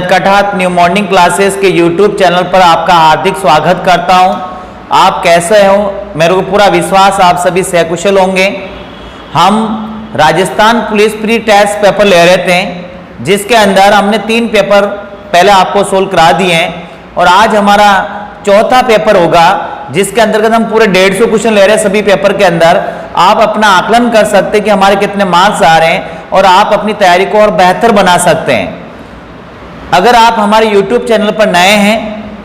कटाथ new morning classes के YouTube channel पर आपका हार्दिक स्वागत करता हूं। आप कैसे हो? मेरे को पूरा विश्वास आप सभी सकुशल होंगे। हम Rajasthan police pre test paper ले रहे थे, जिसके अंदर हमने 3 पेपर पहले आपको सोल्व करा दिए हैं और आज हमारा चौथा पेपर होगा, जिसके अंतर्गत हम पूरे 150 क्वेश्चन ले रहे हैं। सभी पेपर के अंदर आप अपना आकलन कर सकते हैं कि हमारे कितने मार्क्स आ रहे हैं और आप अपनी तैयारी को और बेहतर बना सकते हैं। अगर आप हमारे YouTube चैनल पर नए हैं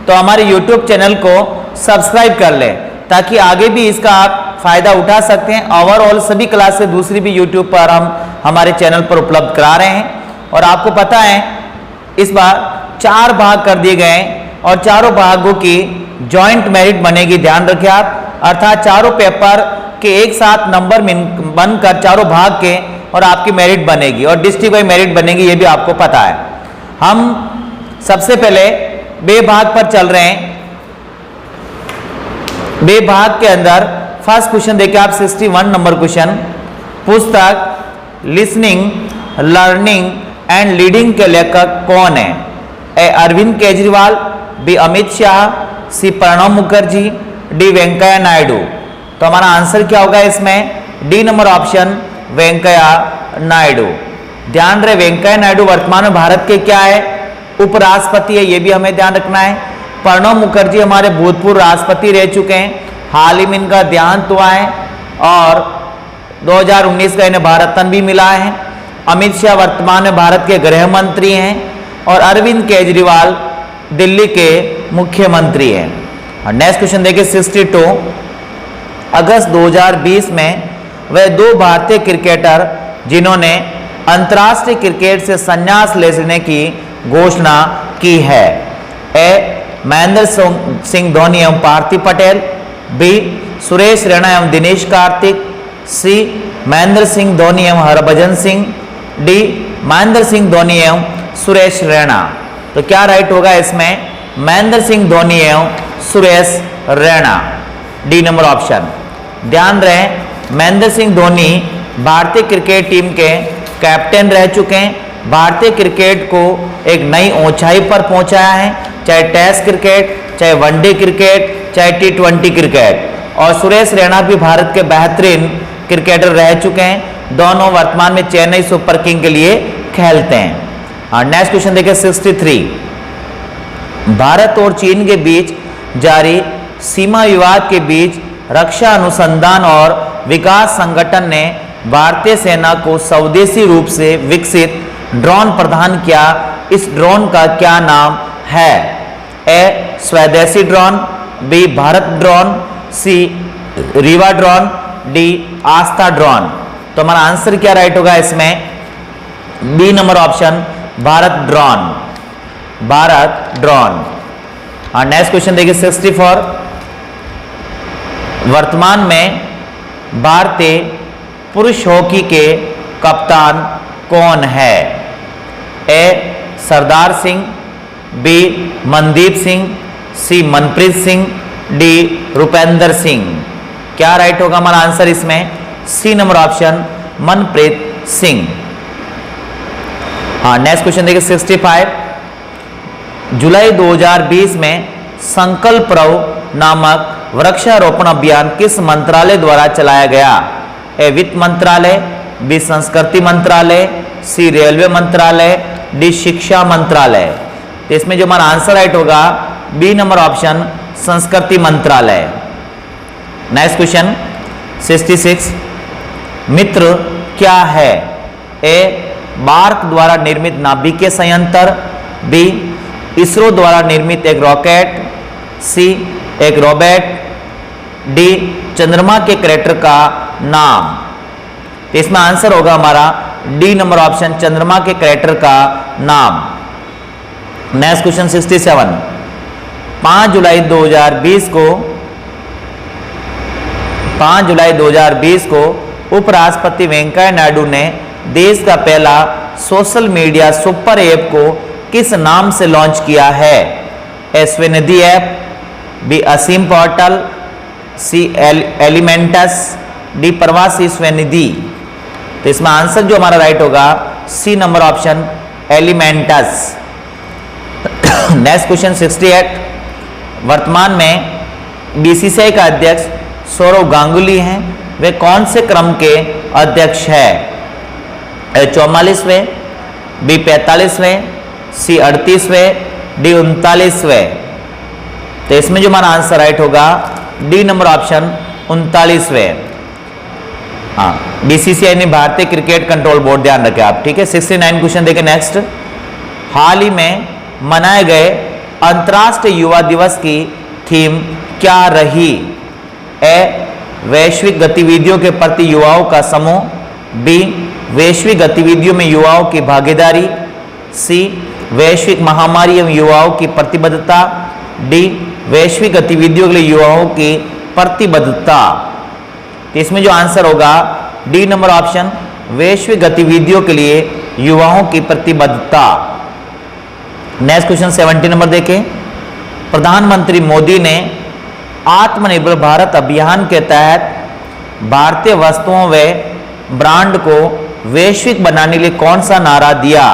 तो हमारे YouTube चैनल को सब्सक्राइब कर लें, ताकि आगे भी इसका आप फायदा उठा सकते हैं। ओवरऑल सभी क्लासेस दूसरी भी YouTube पर हम हमारे चैनल पर उपलब्ध करा रहे हैं और आपको पता है इस बार 4 भाग कर दिए गए हैं और चारों भागों की जॉइंट मेरिट बनेगी। ध्यान रखें आप, अर्थात चारों पेपर के एक साथ नंबर बनकर चारों भाग के और आपकी मेरिट बनेगी और डिस्ट्रिक्ट वाइज मेरिट बनेगी, ये भी आपको पता है। हम सबसे पहले बे भाग पर चल रहे हैं। बे भाग के अंदर फर्स्ट क्वेश्चन देखिए आप, 61 नंबर क्वेश्चन। पुस्तक लिसनिंग, लर्निंग एंड लीडिंग के लेखक कौन है? ए अरविंद केजरीवाल, बी अमित शाह, सी प्रणब मुखर्जी, डी वेंकैया नायडू। तो हमारा आंसर क्या होगा इसमें? D number option, Venkaiah Naidu. ध्यान रहे, वेंकैया नायडू वर्तमान में भारत के क्या है? उपराष्ट्रपति है, ये भी हमें ध्यान रखना है। प्रणब मुखर्जी हमारे भूतपूर्व राष्ट्रपति रह चुके हैं, हाल ही में इनका देहांत हुआ है और 2019 का इन्हें भारत रत्न भी मिला है। अमित शाह वर्तमान में भारत के गृह मंत्री हैं और अरविंद केजरीवाल दिल्ली के मुख्यमंत्री हैं। और नेक्स्ट क्वेश्चन देखिए 62। अगस्त 2020 में वह 2 भारतीय क्रिकेटर जिन्होंने अंतर्राष्ट्रीय क्रिकेट से संन्यास लेने की घोषणा की है। ए महेंद्र सिंह धोनी एवं पार्थिव पटेल, बी सुरेश रैना एवं दिनेश कार्तिक, सी महेंद्र सिंह धोनी एवं हरभजन सिंह, डी महेंद्र सिंह धोनी एवं सुरेश रैना। तो क्या राइट होगा इसमें? महेंद्र सिंह धोनी एवं Suresh Raina, D number option. ध्यान रहे, महेंद्र सिंह धोनी भारतीय क्रिकेट टीम के कैप्टन रह चुके हैं, भारतीय क्रिकेट को एक नई ऊंचाई पर पहुंचाया है, चाहे टेस्ट क्रिकेट, चाहे वनडे क्रिकेट, चाहे T20 क्रिकेट। और सुरेश रैना भी भारत के बेहतरीन क्रिकेटर रह चुके हैं, दोनों वर्तमान में चेन्नई सुपर किंग के लिए खेलते हैं। और नेक्स्ट क्वेश्चन देखिए 63। भारत और चीन के बीच जारी सीमा विवाद के बीच रक्षा अनुसंधान और विकास संगठन ने भारतीय सेना को स्वदेशी रूप से विकसित ड्रोन प्रदान किया। इस ड्रोन का क्या नाम है? A Swadeshi drone, B Bharat drone, C Rewa drone, D Aastha drone. तो हमारा आंसर क्या राइट होगा इसमें? B number option, Bharat drone, Bharat drone. और नेक्स्ट क्वेश्चन देखिए 64। वर्तमान में भारतीय पुरुष हॉकी के कप्तान कौन है? A Sardar Singh, B Mandeep Singh, C Manpreet Singh, D Rupendra Singh. क्या राइट होगा हमारा आंसर इसमें? C number option, Manpreet Singh. हाँ, नेक्स्ट क्वेश्चन देखिए 65। जुलाई 2020 में संकल्प पर्व नामक वृक्षारोपण अभियान किस मंत्रालय द्वारा चलाया गया? ए वित्त मंत्रालय, बी संस्कृति मंत्रालय, सी रेलवे मंत्रालय, डी शिक्षा मंत्रालय। तो इसमें जो हमारा आंसर राइट होगा बी नंबर ऑप्शन, संस्कृति मंत्रालय। Next question 66। मित्र क्या है? ए मार्क द्वारा निर्मित नाभिकीय संयंत्र, बी इसरो द्वारा निर्मित एक रॉकेट, सी एक रोबोट, डी चंद्रमा के क्रैटर का नाम। तो इसमें आंसर होगा हमारा डी नंबर ऑप्शन, चंद्रमा के क्रैटर का नाम। Next question 67। 5 जुलाई 2020 को उपराष्ट्रपति वेंकैया नायडू ने देश का पहला सोशल मीडिया सुपर ऐप को किस नाम से लॉन्च किया है? A Svanidhi app, B Aseem portal, C elements, D Pravasi Svanidhi. तो इसमें आंसर जो हमारा राइट होगा C number option, elements. Next question 68, वर्तमान में बीसीसीआई का अध्यक्ष सौरव गांगुली हैं, वे कौन से क्रम के अध्यक्ष है? ए 44वें, बी 45वें, सी 38वें, डी 39वें। तो इसमें जो हमारा आंसर राइट होगा डी नंबर ऑप्शन 39वें। हाँ, बीसीसीआई ने भारतीय क्रिकेट कंट्रोल बोर्ड, ध्यान रखें आप, ठीक है। 69 क्वेश्चन देखें नेक्स्ट। हाल ही में मनाए गए अंतर्राष्ट्रीय युवा दिवस की थीम क्या रही? ए वैश्विक गतिविधियों के प्रति युवाओं का समूह, बी वैश्विक गतिविधियों में युवाओं की भागीदारी, सी वैश्विक महामारी एवं युवाओं की प्रतिबद्धता, डी वैश्विक गतिविधियों के लिए युवाओं की प्रतिबद्धता। तो इसमें जो आंसर होगा डी नंबर ऑप्शन, वैश्विक गतिविधियों के लिए युवाओं की प्रतिबद्धता। नेक्स्ट क्वेश्चन 70 नंबर देखें। प्रधानमंत्री मोदी ने आत्मनिर्भर भारत अभियान के तहत भारतीय वस्तुओं व ब्रांड को वैश्विक बनाने के लिए कौन सा नारा दिया?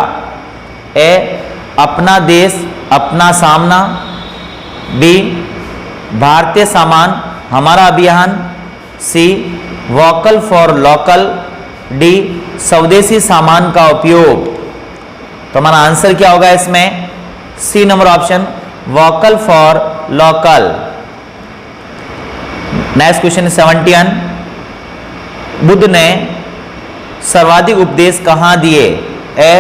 ए अपना देश अपना सामना, बी भारतीय सामान हमारा अभियान, सी वोकल फॉर लोकल, डी स्वदेशी सामान का उपयोग। तो हमारा आंसर क्या होगा इसमें? C number option, vocal for local. Next question 71, Buddha ने सर्वाधिक उपदेश कहाँ दिए? A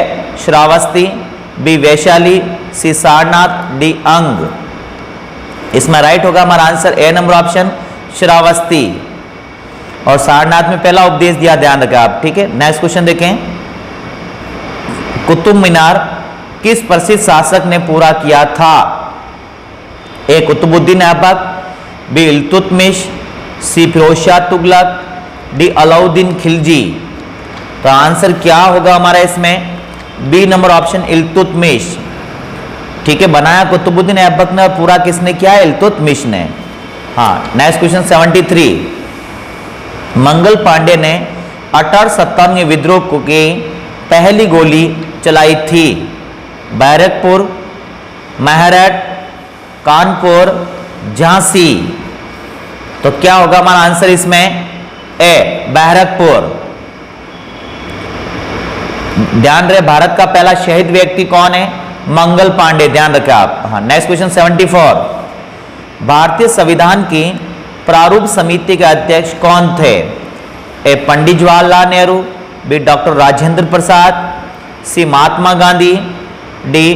Shravasti, B Vaishali, C Sarnath, D Anga. इसमें राइट होगा हमारा answer A number option, Shravasti. और सारनाथ में पहला उपदेश दिया, ध्यान रखें आप, ठीक है। नेक्स्ट क्वेश्चन देखें। कुतुब मीनार किस प्रसिद्ध शासक ने पूरा किया था? ए कुतुबुद्दीन ऐबक, बी इल्तुतमिश, सी फिरोजशाह तुगलक, डी अलाउद्दीन खिलजी। तो आंसर क्या होगा हमारा इसमें? बी नंबर ऑप्शन, इल्तुतमिश, ठीक है। बनाया कुतुबुद्दीन ऐबक ने और पूरा किसने किया? इल्तुतमिश ने। हाँ, नेक्स्ट क्वेश्चन 73, मंगल पांडे ने 1857 विद्रोह की पहली गोली चलाई थी? बैरकपुर, मेरठ, कानपुर, झांसी। तो क्या होगा हमारा आंसर इसमें? ए बैरकपुर। ध्यान रहे, भारत का पहला शहीद व्यक्ति कौन है? मंगल पांडे, ध्यान रखें आप। हाँ, नेक्स्ट क्वेश्चन 74, भारतीय संविधान की प्रारूप समिति के अध्यक्ष कौन थे? ए पंडित जवाहरलाल नेहरू, बी डॉक्टर राजेंद्र प्रसाद, सी महात्मा गांधी, डी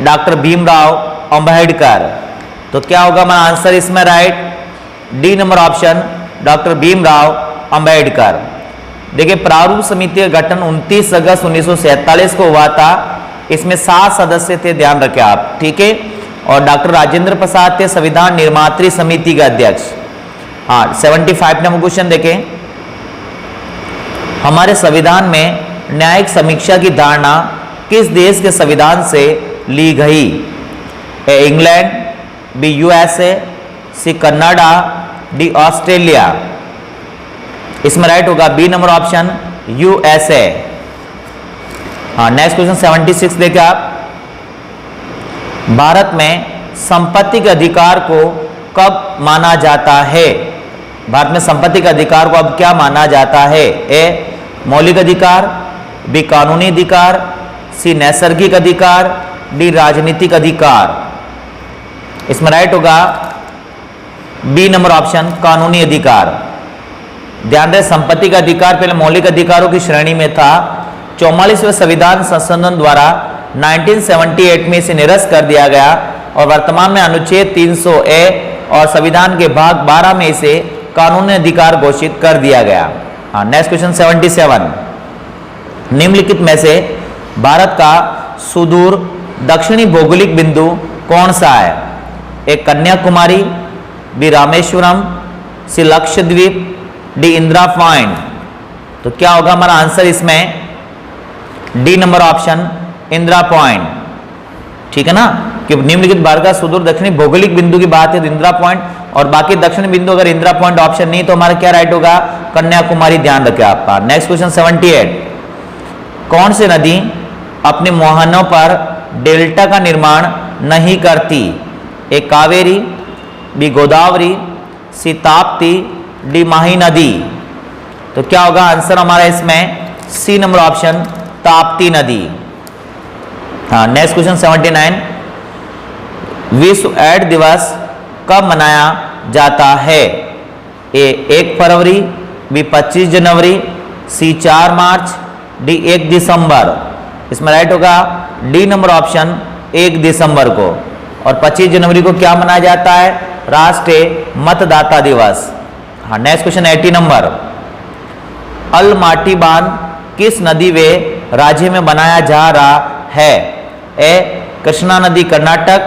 डॉक्टर भीमराव अंबेडकर। तो क्या होगा हमारा आंसर इसमें right? D number option, doctor Bhimrao Ambedkar. देखिए, प्रारूप समिति का गठन 29 अगस्त 1947 को हुआ था। इसमें 7 सदस्य थे, ध्यान रखें आप, ठीक है। और डॉक्टर राजेंद्र प्रसाद थे संविधान निर्मात्री समिति के अध्यक्ष। हाँ, 75 नंबर क्वेश्चन देखें। हमारे संविधान में न्यायिक समीक्षा की धारणा किस देश के संविधान से ली गई? A England, B USA, C Canada, D Australia. इसमें राइट होगा बी नंबर ऑप्शन, यूएसए। हाँ, नेक्स्ट क्वेश्चन 76 देखिए आप। भारत में संपत्ति के अधिकार को कब माना जाता है? भारत में संपत्ति के अधिकार को अब क्या माना जाता है? ए मौलिक अधिकार, बी कानूनी अधिकार, सी नैसर्गिक अधिकार, डी राजनीतिक अधिकार। इसमें राइट होगा बी नंबर ऑप्शन, कानूनी अधिकार। ध्यान रहे, संपत्ति का अधिकार पहले मौलिक अधिकारों की श्रेणी में था। 44वें संविधान संशोधन द्वारा 1978 में इसे निरस्त कर दिया गया और वर्तमान में अनुच्छेद 300A और संविधान के भाग 12 में इसे कानूनी अधिकार घोषित कर दिया गया। हाँ, नेक्स्ट क्वेश्चन 77, निम्नलिखित में से भारत का सुदूर दक्षिणी भौगोलिक बिंदु कौन सा है? ए कन्याकुमारी, बी रामेश्वरम, सी लक्षद्वीप, डी इंदिरा पॉइंट। तो क्या होगा हमारा आंसर इसमें? D number option, Indira point, ठीक है ना। कि निम्नलिखित भारत का सुदूर दक्षिणी भौगोलिक बिंदु की बात है तो इंदिरा पॉइंट, और बाकी दक्षिणी बिंदु अगर इंदिरा पॉइंट ऑप्शन नहीं तो हमारा क्या राइट होगा? कन्याकुमारी, ध्यान रखें आपका। नेक्स्ट क्वेश्चन 78, कौन सी नदी अपने मुहानों पर डेल्टा का निर्माण नहीं करती? ए कावेरी, बी गोदावरी, सी ताप्ती, डी माही नदी। तो क्या होगा आंसर हमारा इसमें? सी नंबर ऑप्शन, ताप्ती नदी। हाँ, नेक्स्ट क्वेश्चन 79, विश्व एड्स दिवस कब मनाया जाता है? A 1 February, B 25 January, C 4 March, D 1 दिसंबर। इसमें राइट होगा डी नंबर ऑप्शन, 1 दिसंबर को। और 25 जनवरी को क्या मनाया जाता है? राष्ट्रीय मतदाता दिवस। हाँ, नेक्स्ट क्वेश्चन 80 नंबर, अलमाटी बांध किस नदी व राज्य में बनाया जा रहा है? ए कृष्णा नदी कर्नाटक,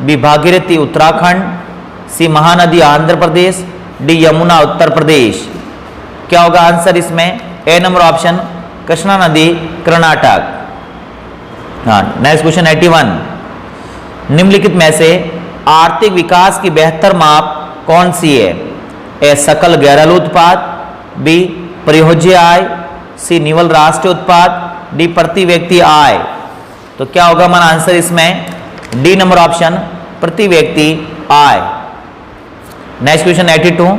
बी भागीरथी उत्तराखंड, सी महानदी आंध्र प्रदेश, डी यमुना उत्तर प्रदेश। क्या होगा आंसर इसमें? ए नंबर ऑप्शन, कृष्णा नदी कर्नाटक। हाँ, नेक्स्ट क्वेश्चन 81, निम्नलिखित में से आर्थिक विकास की बेहतर माप कौन सी है? ए सकल घरेलू उत्पाद, बी परियोज्य आय, सी निवल राष्ट्रीय उत्पाद, डी प्रति व्यक्ति आय। तो क्या होगा हमारा आंसर इसमें? डी नंबर ऑप्शन, प्रति व्यक्ति आय। नेक्स्ट क्वेश्चन 82,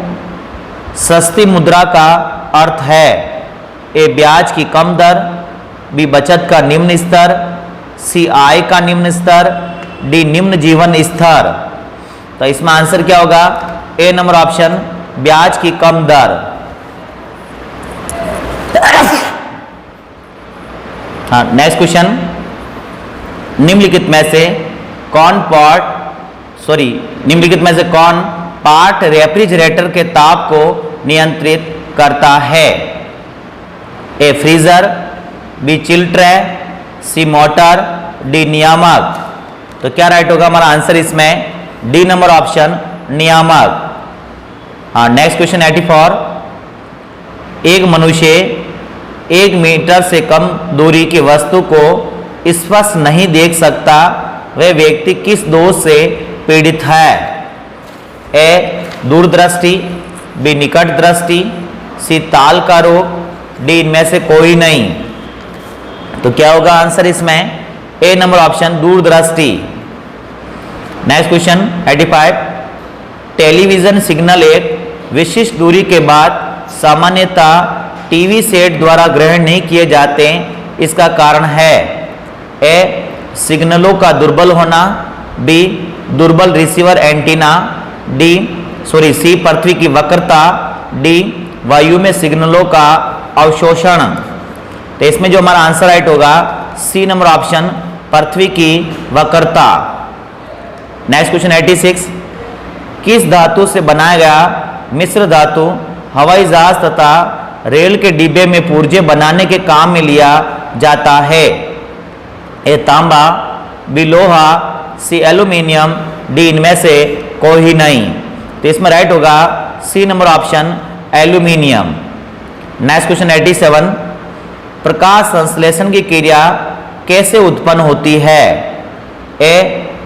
सस्ती मुद्रा का अर्थ है? ए ब्याज की कम दर, बी बचत का निम्न स्तर, सी आय का निम्न स्तर, डी निम्न जीवन स्तर। तो इसमें आंसर क्या होगा? ए नंबर ऑप्शन, ब्याज की कम दर। हाँ, नेक्स्ट क्वेश्चन, निम्नलिखित में से कौन पार्ट रेफ्रिजरेटर के ताप को नियंत्रित करता है? ए फ्रीजर, बी चिल ट्रे, सी मोटर, डी नियामक। तो क्या राइट होगा हमारा आंसर इसमें? डी नंबर ऑप्शन, नियामक। हाँ, नेक्स्ट क्वेश्चन 84, एक मनुष्य 1 मीटर से कम दूरी की वस्तु को स्पष्ट नहीं देख सकता, वह व्यक्ति किस दोष से पीड़ित है? ए दूरदृष्टि, बी निकट दृष्टि, सी ताल का रोग, डी इनमें से कोई नहीं। तो क्या होगा आंसर इसमें? ए नंबर ऑप्शन, दूरदृष्टि। नेक्स्ट क्वेश्चन 85, टेलीविजन सिग्नल एक विशिष्ट दूरी के बाद सामान्यतः टीवी सेट द्वारा ग्रहण नहीं किए जाते, इसका कारण है? ए सिग्नलों का दुर्बल होना, बी दुर्बल रिसीवर एंटीना, सी पृथ्वी की वक्रता, डी वायु में सिग्नलों का अवशोषण। तो इसमें जो हमारा आंसर राइट होगा सी नंबर ऑप्शन, पृथ्वी की वक्रता। नेक्स्ट क्वेश्चन 86, किस धातु से बनाया गया मिश्र धातु हवाई जहाज तथा रेल के डिब्बे में पुर्जे बनाने के काम में लिया जाता है? ए तांबा, बी लोहा, सी एल्यूमिनियम, डी इनमें से कोई नहीं। तो इसमें राइट होगा C number option, aluminium. Next question 87, प्रकाश संश्लेषण की क्रिया कैसे उत्पन्न होती है? ए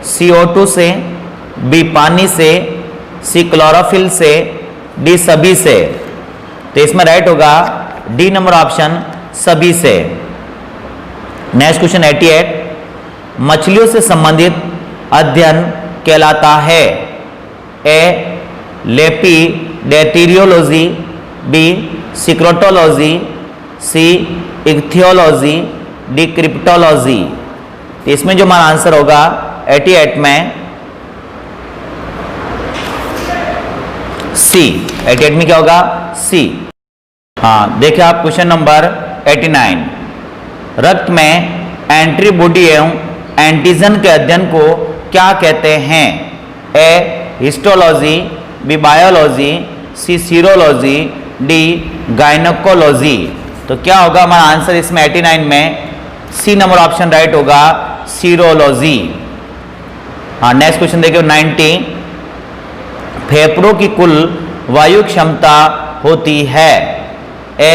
CO2 से, बी पानी से, सी क्लोरोफिल से, डी सभी से। तो इसमें राइट होगा डी नंबर ऑप्शन, सभी से। नेक्स्ट क्वेश्चन 88, मछलियों से संबंधित अध्ययन कहलाता है? ए लेपिडेटेरियोलॉजी, बी सिक्रोटोलॉजी, सी इक्थियोलॉजी, डी क्रिप्टोलॉजी। तो इसमें जो हमारा आंसर होगा 88 में सी। 88 में क्या होगा? सी। हाँ, देखिए आप क्वेश्चन नंबर 89, रक्त में एंटीबॉडी एवं एंटीजन के अध्ययन को क्या कहते हैं? ए हिस्टोलॉजी, बी बायोलॉजी, सी सीरोलॉजी, डी गायनेकोलॉजी। तो क्या होगा हमारा आंसर इसमें 89 में सी नंबर ऑप्शन राइट होगा, सीरोलॉजी। हाँ, नेक्स्ट क्वेश्चन देखिए 90, फेफड़ों की कुल वायु क्षमता होती है? ए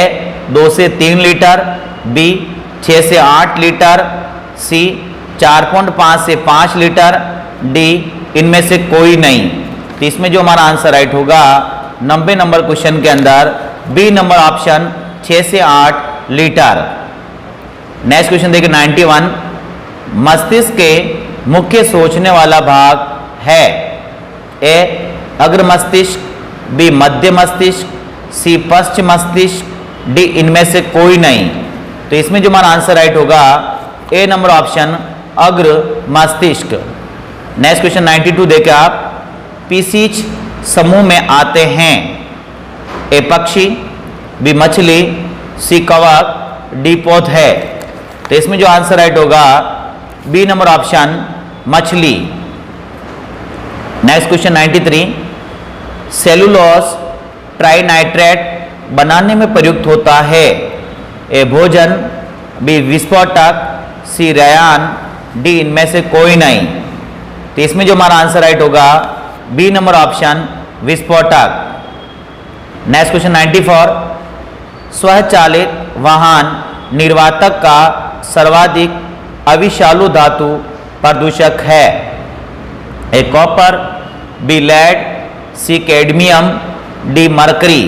2 से 3 लीटर, बी 6 से 8 लीटर, सी 4.5 से 5 लीटर, डी इनमें से कोई नहीं। तो इसमें जो हमारा आंसर राइट होगा 90 नंबर क्वेश्चन के अंदर बी नंबर ऑप्शन 6 से 8 लीटर। नेक्स्ट क्वेश्चन देखिए 91, मस्तिष्क के मुख्य सोचने वाला भाग है? ए अग्र मस्तिष्क, बी मध्य मस्तिष्क, सी पश्च मस्तिष्क, डी इनमें से कोई नहीं। तो इसमें जो हमारा आंसर राइट होगा ए नंबर ऑप्शन अग्र मस्तिष्क। नेक्स्ट क्वेश्चन 92 देखिए आप, पीसीच समूह में आते हैं? ए पक्षी, बी मछली, सी कवक, डी पौध है। तो इसमें जो आंसर राइट होगा बी नंबर ऑप्शन मछली। नेक्स्ट क्वेश्चन 93, सेलुलोज ट्राइनाइट्रेट बनाने में प्रयुक्त होता है? ए भोजन, बी विस्फोटक, सी रयान, डी इनमें से कोई नहीं। तो इसमें जो हमारा आंसर राइट होगा बी नंबर ऑप्शन विस्फोटक। नेक्स्ट क्वेश्चन 94, स्वचालित वाहन निर्वातक का सर्वाधिक अविषालु धातु प्रदूषक है? A copper, B lead, C cadmium, D mercury.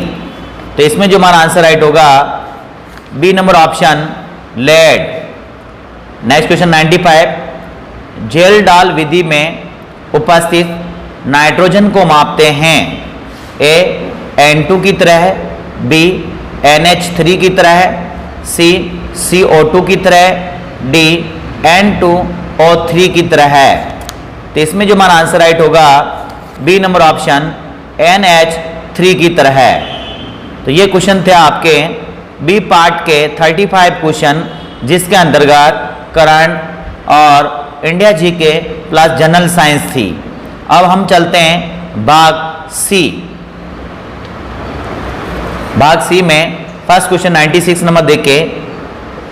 तो इसमें जो हमारा आंसर राइट होगा B number option lead. Next question 95, जेल डाल विधि में उपस्थित नाइट्रोजन को मापते हैं? ए N2 की तरह, बी NH3 की तरह, सी CO2 की तरह, डी N2O3 की तरह है। तो इसमें जो हमारा आंसर राइट होगा बी नंबर ऑप्शन NH3 की तरह है। तो ये क्वेश्चन थे आपके बी पार्ट के 35 क्वेश्चन, जिसके अंतर्गत करंट और India GK plus general science थी। अब हम चलते हैं भाग सी। भाग सी में फर्स्ट क्वेश्चन 96 नंबर देखे,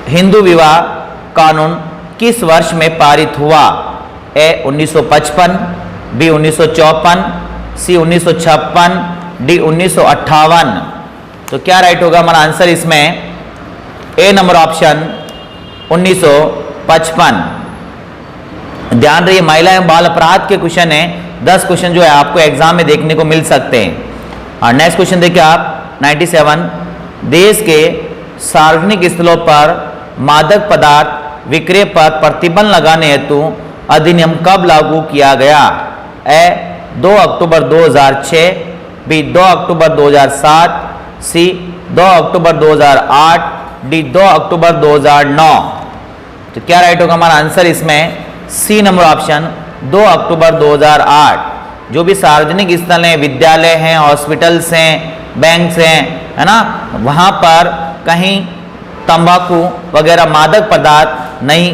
हिंदू विवाह कानून किस वर्ष में पारित हुआ? ए 1955, बी 1954, सी 1956, डी 1958। तो क्या राइट होगा हमारा आंसर इसमें? A number option 1955। ध्यान रहिए, महिला एवं बाल अपराध के क्वेश्चन है, 10 क्वेश्चन जो है आपको एग्जाम में देखने को मिल सकते हैं। और नेक्स्ट क्वेश्चन देखिए आप 97, देश के सार्वजनिक स्थलों पर मादक पदार्थ विक्रय पर प्रतिबंध लगाने हेतु अधिनियम कब लागू किया गया? ए 2 अक्टूबर 2006, बी 2 अक्टूबर 2007, सी 2 अक्टूबर 2008, डी 2 अक्टूबर 2009। तो क्या राइट होगा हमारा आंसर इसमें? सी नंबर ऑप्शन 2 अक्टूबर 2008। जो भी सार्वजनिक स्थल हैं, विद्यालय हैं, हॉस्पिटल्स हैं, बैंक्स हैं, है ना, वहाँ पर कहीं तंबाकू वगैरह मादक पदार्थ नहीं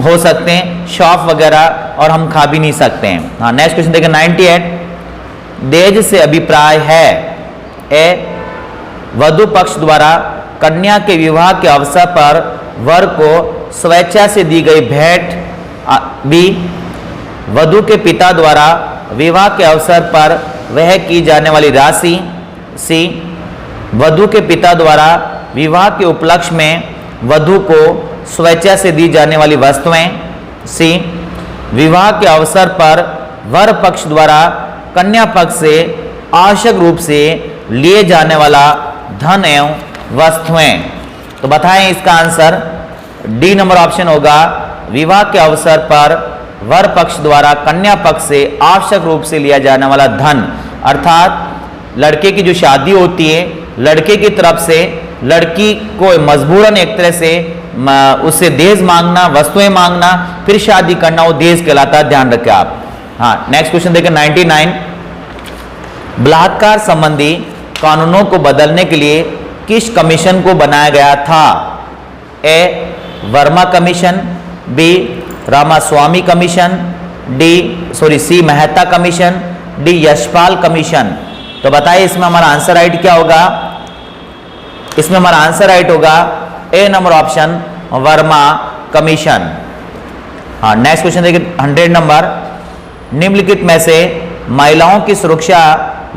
हो सकते हैं, शॉप वगैरह, और हम खा भी नहीं सकते हैं। हाँ, नेक्स्ट क्वेश्चन देखें 98, देज से अभिप्राय है? ए वधु पक्ष द्वारा कन्या के विवाह के अवसर पर वर को स्वेच्छा से दी गई भेंट, बी वधु के पिता द्वारा विवाह के अवसर पर वह की जाने वाली राशि, सी वधु के पिता द्वारा विवाह के उपलक्ष्य में वधु को स्वेच्छा से दी जाने वाली वस्तुएं, सी विवाह के अवसर पर वर पक्ष द्वारा कन्या पक्ष से आवश्यक रूप से लिए जाने वाला धन एवं वस्तुएं। तो बताएं इसका आंसर डी नंबर ऑप्शन होगा, विवाह के अवसर पर वर पक्ष द्वारा कन्या पक्ष से आवश्यक रूप से लिया जाने वाला धन, अर्थात लड़के की जो शादी होती है, लड़के की तरफ से लड़की को मजबूरन एक तरह से उससे दहेज मांगना, वस्तुएं मांगना, फिर शादी करना, वो दहेज कहलाता है, ध्यान रखें आप। हाँ, नेक्स्ट क्वेश्चन देखें 99, बलात्कार संबंधी कानूनों को बदलने के लिए किस कमीशन को बनाया गया था? A Verma commission, B Ramaswamy commission, C Mehta commission, D Yashpal commission. तो बताइए इसमें हमारा आंसर राइट क्या होगा? इसमें हमारा आंसर राइट होगा ए नंबर ऑप्शन वर्मा कमीशन। हाँ, नेक्स्ट क्वेश्चन देखिए 100 नंबर, निम्नलिखित में से महिलाओं की सुरक्षा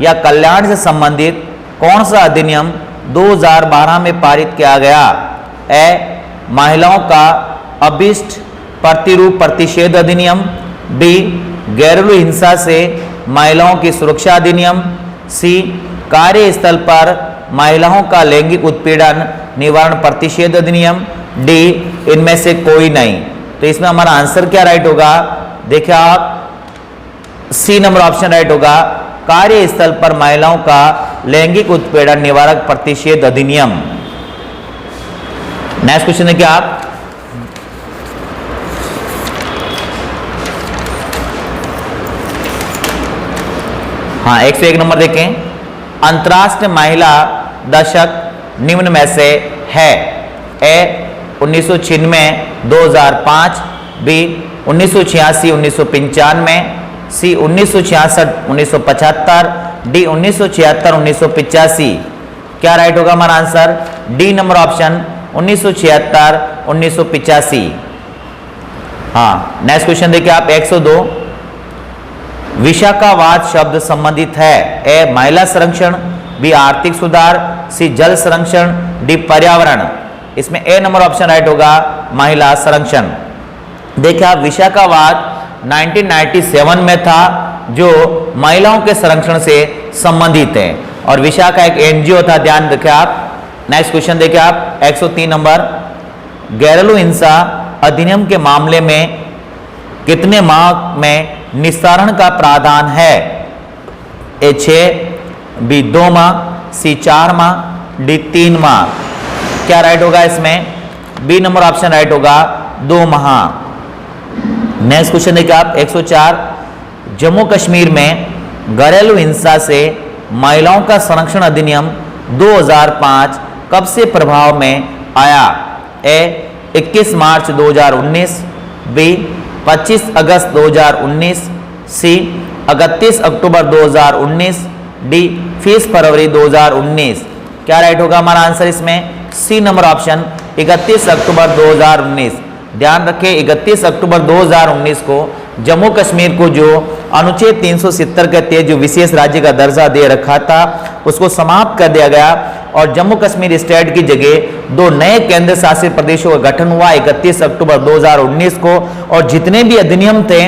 या कल्याण से संबंधित कौन सा अधिनियम 2012 में पारित किया गया? ए महिलाओं का अभिष्ट प्रतिरूप प्रतिषेध अधिनियम, बी घरेलू हिंसा से महिलाओं की सुरक्षा अधिनियम, सी कार्यस्थल पर महिलाओं का लैंगिक उत्पीड़न निवारण प्रतिषेध अधिनियम, डी इनमें से कोई नहीं। तो इसमें हमारा आंसर क्या राइट होगा? देखिए आप सी नंबर ऑप्शन राइट होगा, कार्यस्थल पर महिलाओं का लैंगिक उत्पीड़न निवारक प्रतिषेध अधिनियम। नेक्स्ट क्वेश्चन देखिए आप, हाँ 101 नंबर देखें, अंतरराष्ट्रीय महिला दशक निम्न में से है? ए 1996 2005, बी 1986 1995, सी 1966 1975, डी 1976 1985। क्या राइट होगा हमारा आंसर? D number option 1976 1985। हाँ नेक्स्ट क्वेश्चन देखिए आप 102, विशाखावाद शब्द संबंधित है? ए महिला संरक्षण, बी आर्थिक सुधार, सी जल संरक्षण, डी पर्यावरण। इसमें ए नंबर ऑप्शन राइट होगा, महिला संरक्षण। देखिए आप विशाखावाद 1997 में था जो महिलाओं के संरक्षण से संबंधित है और विशाखा एक एनजीओ था, ध्यान रखें आप। नेक्स्ट क्वेश्चन देखिए आप 103 नंबर, घरेलू हिंसा अधिनियम के मामले में कितने माह में निस्तारण का प्रावधान है? ए 6, बी 2 माह, सी 4 माह, डी 3 माह। क्या राइट होगा इसमें? बी नंबर ऑप्शन राइट होगा, 2 माह। नेक्स्ट क्वेश्चन देखिए आप 104, जम्मू कश्मीर में घरेलू हिंसा से महिलाओं का संरक्षण अधिनियम 2005 कब से प्रभाव में आया? ए 21 मार्च 2019, बी 25 अगस्त 2019, सी 31 अक्टूबर 2019, डी 20 फरवरी 2019। क्या राइट होगा हमारा आंसर इसमें? सी नंबर ऑप्शन 31 अक्टूबर 2019। ध्यान रखें 31 अक्टूबर 2019 को जम्मू कश्मीर को जो अनुच्छेद 370 के तहत जो विशेष राज्य का दर्जा दे रखा था उसको समाप्त कर दिया गया और जम्मू कश्मीर स्टेट की जगह 2 नए केंद्र शासित प्रदेशों का गठन हुआ 31 अक्टूबर 2019 को। और जितने भी अधिनियम थे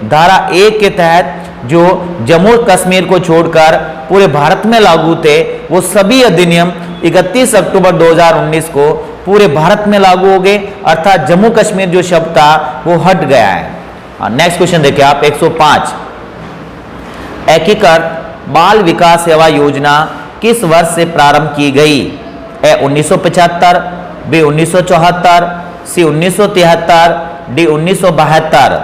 धारा 1 के तहत जो जम्मू कश्मीर को छोड़कर पूरे भारत में लागू थे वो सभी अधिनियम 31 अक्टूबर 2019 को पूरे भारत में लागू हो गए, अर्थात जम्मू कश्मीर जो शब्द था वो हट गया है। नेक्स्ट क्वेश्चन देखिए आप 105, एकीकृत बाल विकास सेवा योजना किस वर्ष से प्रारंभ की गई? ए 1975, बी 1974, सी 1973, डी 1972।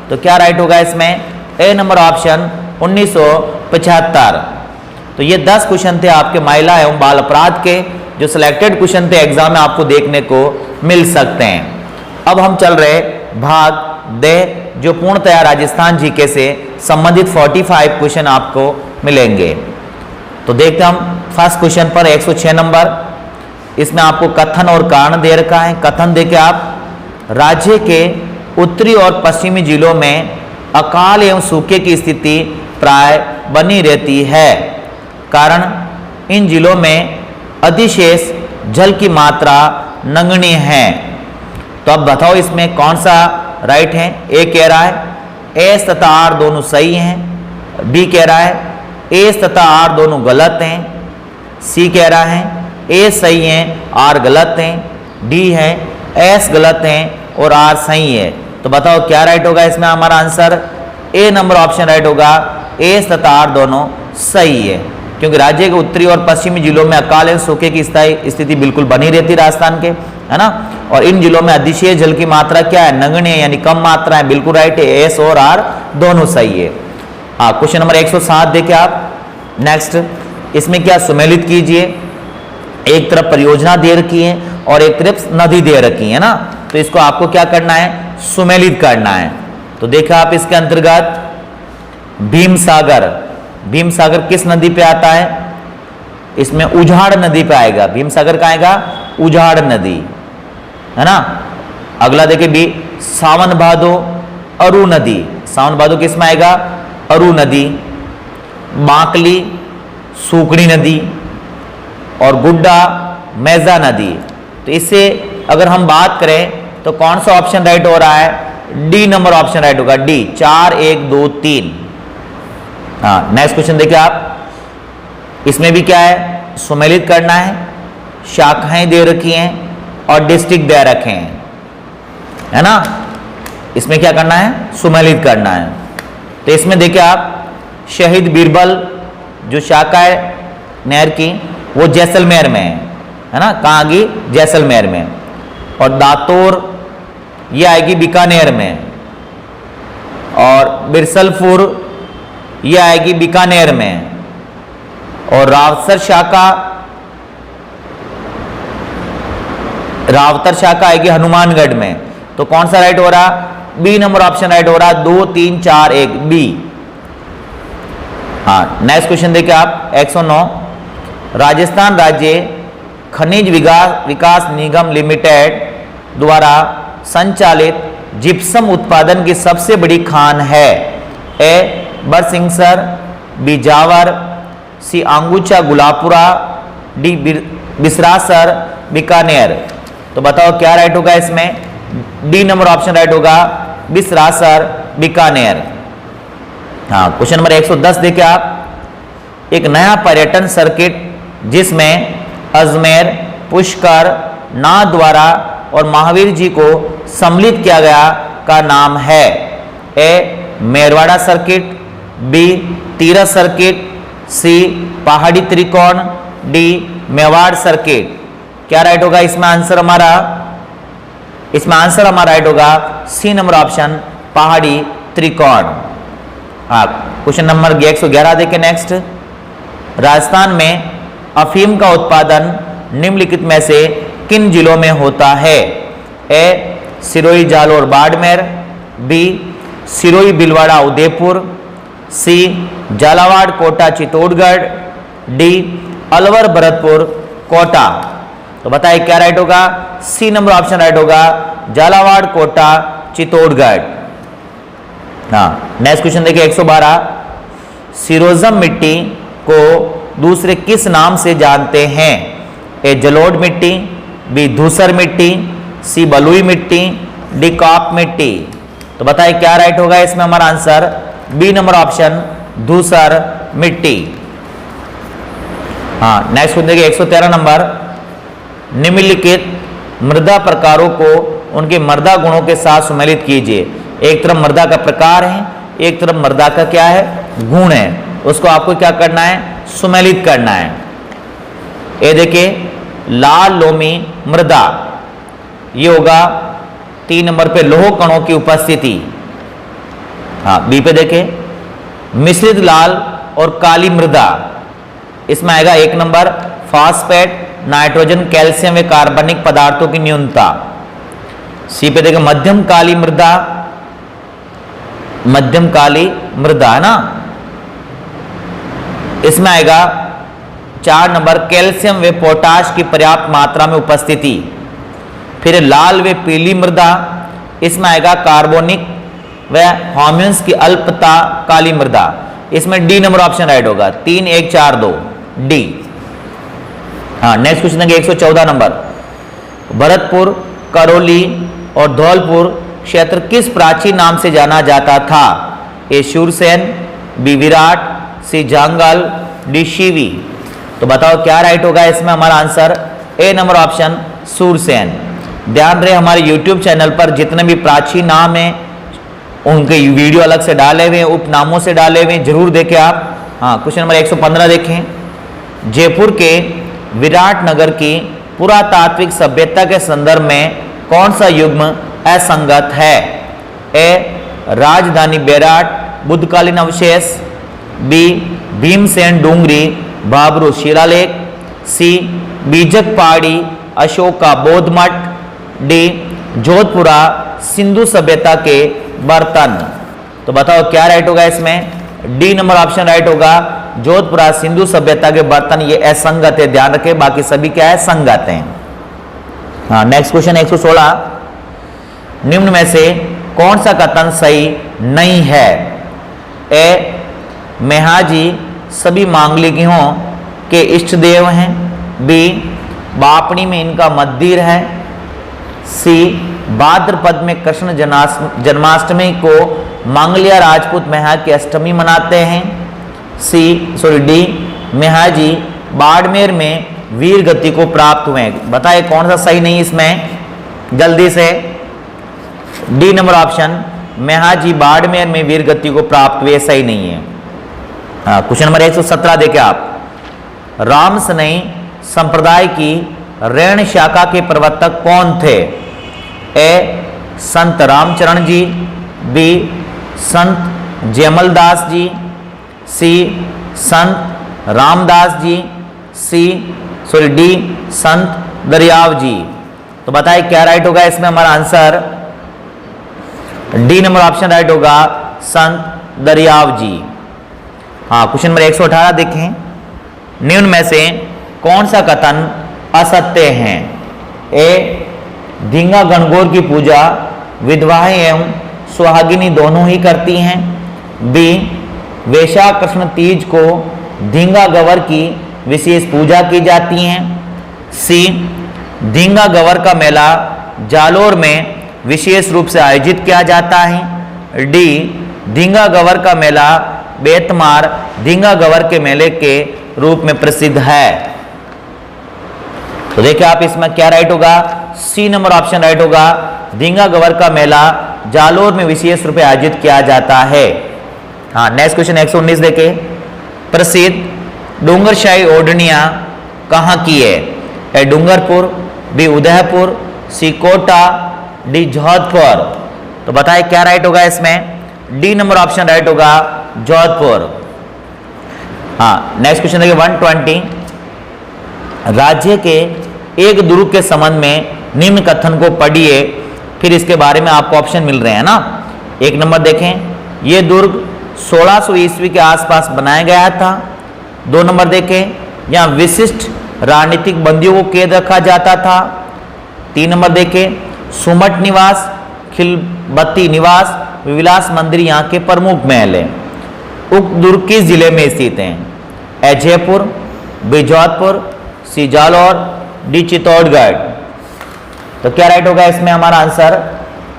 तो क्या राइट होगा इसमें? A number option 1975। तो ये 10 क्वेश्चन थे आपके महिला एवं बाल अपराध के जो सिलेक्टेड क्वेश्चन थे एग्जाम में आपको देखने को मिल सकते हैं। अब हम चल रहे भाग दे जो पूर्णतया राजस्थान जीके से संबंधित 45 क्वेश्चन आपको मिलेंगे। तो देखते हम फर्स्ट क्वेश्चन पर 106 नंबर, इसमें आपको कथन और कारण दे रखा है। कथन देखिए आप, राज्य के उत्तरी और पश्चिमी जिलों में अकाल एवं सूखे की स्थिति प्राय बनी रहती है, कारण इन जिलों में अधिशेष जल की मात्रा नगण्य है। तो अब बताओ इसमें कौन सा राइट है? ए कह रहा है एस तथा आर दोनों सही हैं, बी कह रहा है एस तथा आर दोनों गलत हैं, सी कह रहा है ए सही है आर गलत हैं, डी है एस गलत हैं और आर सही है। तो बताओ क्या राइट होगा इसमें हमारा answer? A number option right होगा, एस तथा आर दोनों सही है, क्योंकि राज्य के उत्तरी और पश्चिमी जिलों में अकाल एवं सूखे की स्थायी स्थिति बिल्कुल बनी रहती राजस्थान के, है ना। और इन जिलों में अधिशेष जल की मात्रा क्या है? नगण्य, यानी कम मात्रा है, बिल्कुल राइट है, एस और आर दोनों सही है। हाँ क्वेश्चन नंबर 107 देखिए आप। नेक्स्ट इसमें क्या सुमेलित कीजिए, एक तरफ परियोजना दे रखी है और एक तरफ नदी दे रखी है ना, तो इसको आपको क्या करना है? सुमेलित करना है। तो देखा आप इसके अंतर्गत भीम सागर, भीम सागर किस नदी पे आता है? इसमें उजाड़ नदी पे आएगा। भीम सागर का आएगा उजाड़ नदी, है ना। अगला देखिए बी सावन भादो अरु नदी, सावन भादो किस में आएगा? अरु नदी। बांकली सूकड़ी नदी और गुड्डा मैजा नदी। तो इससे अगर हम बात करें तो कौन सा ऑप्शन राइट हो रहा है? डी नंबर ऑप्शन राइट होगा, डी 4 1 2 3। हाँ नेक्स्ट क्वेश्चन देखिए आप, इसमें भी क्या है? सुमेलित करना है, शाखाएं दे रखी हैं और डिस्ट्रिक्ट दे रखे हैं, है ना। इसमें क्या करना है, सुमेलित करना है। तो इसमें देखिए आप, शहीद बीरबल जो शाखा है नहर की, वो जैसलमेर में है ना, कहाँ आएगी, जैसलमेर में। और दातोर ये आएगी बीकानेर में, और बिरसलपुर ये आएगी बीकानेर में, और रावतर शाखा आएगी हनुमानगढ़ में। तो कौन सा राइट हो रहा, बी नंबर ऑप्शन राइट हो रहा, 2 3 4 1 बी। हाँ, नेक्स्ट क्वेश्चन देखिए आप, 109, राजस्थान राज्य खनिज विकास निगम लिमिटेड द्वारा संचालित जिप्सम उत्पादन की सबसे बड़ी खान है। ए बरसिंगसर, बी जावर, सी आंगुचा गुलापुरा, डी बिसरासर बीकानेर। तो बताओ क्या राइट होगा इसमें, डी नंबर ऑप्शन राइट होगा, बिसरासर बीकानेर। हाँ, क्वेश्चन नंबर 110 देखिए आप, एक नया पर्यटन सर्किट जिसमें अजमेर, पुष्कर, नाथद्वारा और महावीर जी को सम्मिलित किया गया का नाम है। A Merwara circuit, B Tirath circuit, C पहाड़ी त्रिकोण, डी मेवाड़ सर्किट। क्या राइट होगा इसमें आंसर हमारा, इसमें आंसर हमारा राइट होगा सी नंबर ऑप्शन, पहाड़ी त्रिकोण। हाँ, क्वेश्चन नंबर 111 देखें नेक्स्ट, राजस्थान में अफीम का उत्पादन निम्नलिखित में से किन जिलों में होता है। ए सिरोही जालौर बाड़मेर, बी सिरोही भीलवाड़ा उदयपुर, सी झालावाड़ कोटा चित्तौड़गढ़, डी अलवर भरतपुर कोटा। तो बताइए क्या राइट होगा, सी नंबर ऑप्शन राइट होगा, झालावाड़ कोटा चित्तौड़गढ़। हाँ, नेक्स्ट क्वेश्चन देखिए 112, सिरोजम मिट्टी को दूसरे किस नाम से जानते हैं। ए जलोढ़ मिट्टी, बी धूसर मिट्टी, सी बलुई मिट्टी, डी कॉप मिट्टी। तो बताइए क्या राइट होगा इसमें हमारा आंसर, बी नंबर ऑप्शन, धूसर मिट्टी। हाँ, नेक्स्ट क्वेश्चन देखिए 113 नंबर, निम्नलिखित मृदा प्रकारों को उनके मृदा गुणों के साथ सुमेलित कीजिए। एक तरफ मृदा का प्रकार है, एक तरफ मृदा का क्या है, गुण है, उसको आपको क्या करना है, सुमेलित करना है। ये देखिए लाल लोमी मृदा, ये होगा 3 नंबर पे लोह कणों की उपस्थिति। हाँ, बी पे देखें मिश्रित लाल और काली मृदा, इसमें आएगा 1 नंबर फास्फेट, नाइट्रोजन, कैल्शियम व कार्बनिक पदार्थों की न्यूनता। सी पे देखें मध्यम काली मृदा, मध्यम काली मृदा है ना, इसमें आएगा 4 नंबर कैल्शियम व पोटाश की पर्याप्त मात्रा में उपस्थिति। फिर लाल व पीली मृदा, इसमें आएगा कार्बोनिक व हार्मोन्स की अल्पता काली मृदा। इसमें डी नंबर ऑप्शन राइट होगा, 3 1 4 2 डी। हाँ, नेक्स्ट क्वेश्चन है 114 नंबर, भरतपुर, करौली और धौलपुर क्षेत्र किस प्राचीन नाम से जाना जाता था। ए शूरसेन, बी विराट, सी जांगल, डी शिवी। तो बताओ क्या राइट होगा इसमें हमारा answer, A number option, Shurasena. ध्यान रहे हमारे YouTube चैनल पर जितने भी प्राचीन नाम हैं उनके वीडियो अलग से डाले हुए, उपनामों से डाले हुए, जरूर देखें आप। हाँ, क्वेश्चन नंबर 115 देखें, जयपुर के विराट नगर की पुरातात्विक सभ्यता के संदर्भ में कौन सा युग्म असंगत है। ए राजधानी बेराट, बुद्धकालीन अवशेष, बी भीमसेन डूंगरी बाबरू शिलालेख, सी बीजक पहाड़ी अशोका बौद्ध मठ, डी जोधपुरा सिंधु सभ्यता के बर्तन। तो बताओ क्या राइट होगा इसमें, डी नंबर ऑप्शन राइट होगा, जोधपुरा सिंधु सभ्यता के बर्तन। ये असंगत है, ध्यान रखें, बाकी सभी क्या है, संगत हैं। हाँ, नेक्स्ट क्वेश्चन 116, निम्न में से कौन सा कथन सही नहीं है। ए मेहाजी सभी मांगलिकों के इष्ट देव हैं, बी बापणी में इनका मंदिर है, सी भाद्रपद में कृष्ण जन्माष्टमी को मांगलिया राजपूत मेहा की अष्टमी मनाते हैं, डी मेहाजी बाड़मेर में वीर गति को प्राप्त हुए। बताइए कौन सा सही नहीं इसमें, जल्दी से। D number option Mehaji Barmer में वीर गति को प्राप्त हुए, सही नहीं है। क्वेश्चन नंबर 117 देखें आप। रामसनई संप्रदाय की रैण शाखा के प्रवर्तक कौन थे? ए संत रामचरण जी, बी संत जयमलदास जी, सी संत रामदास जी, डी संत दरियाव जी। तो बताइए क्या राइट होगा इसमें हमारा answer? D number option right होगा, संत दरियाव जी। हाँ, क्वेश्चन नंबर 118 देखें। निम्न में से कौन सा कथन असत्य है? ए धींगा गणगौर की पूजा विधवाएं एवं सुहागिनी दोनों ही करती हैं। बी वैशाख कृष्ण तीज को धींगा गवर की विशेष पूजा की जाती हैं। सी धींगा गवर का मेला जालोर में विशेष रूप से आयोजित किया जाता है। डी धींगा गवर का मेला बेतमार धींगा गवर के मेले के रूप में प्रसिद्ध है। तो देखिए आप इसमें क्या राइट होगा? सी नंबर ऑप्शन राइट होगा, धींगा गवर का मेला जालोर में विशेष रूप से आयोजित किया जाता है। हाँ, नेक्स्ट क्वेश्चन 119 देखे। प्रसिद्ध डूंगरशाही ओढ़नियां कहाँ की है? ए डूंगरपुर, बी उदयपुर, सी कोटा, डी जोधपुर। तो बताए क्या राइट होगा इसमें? डी नंबर ऑप्शन राइट होगा, जोधपुर। हाँ, नेक्स्ट क्वेश्चन देखिए 120। राज्य के एक दुर्ग के संबंध में निम्न कथन को पढ़िए, फिर इसके बारे में आपको ऑप्शन मिल रहे हैं ना। एक नंबर देखें, यह दुर्ग 1600 ईस्वी के आसपास बनाया गया था। 2 नंबर देखें, यहाँ विशिष्ट राजनीतिक बंदियों को कैद रखा जाता था। 3 नंबर देखें, सुमट निवास, खिलबत्ती निवास, विलास मंदिर यहाँ के प्रमुख महल है। उक्त दुर्ग किस जिले में स्थित हैं? ए जयपुर, बी जोधपुर, सी जालौर, डी चित्तौड़गढ़। तो क्या राइट होगा इसमें हमारा answer?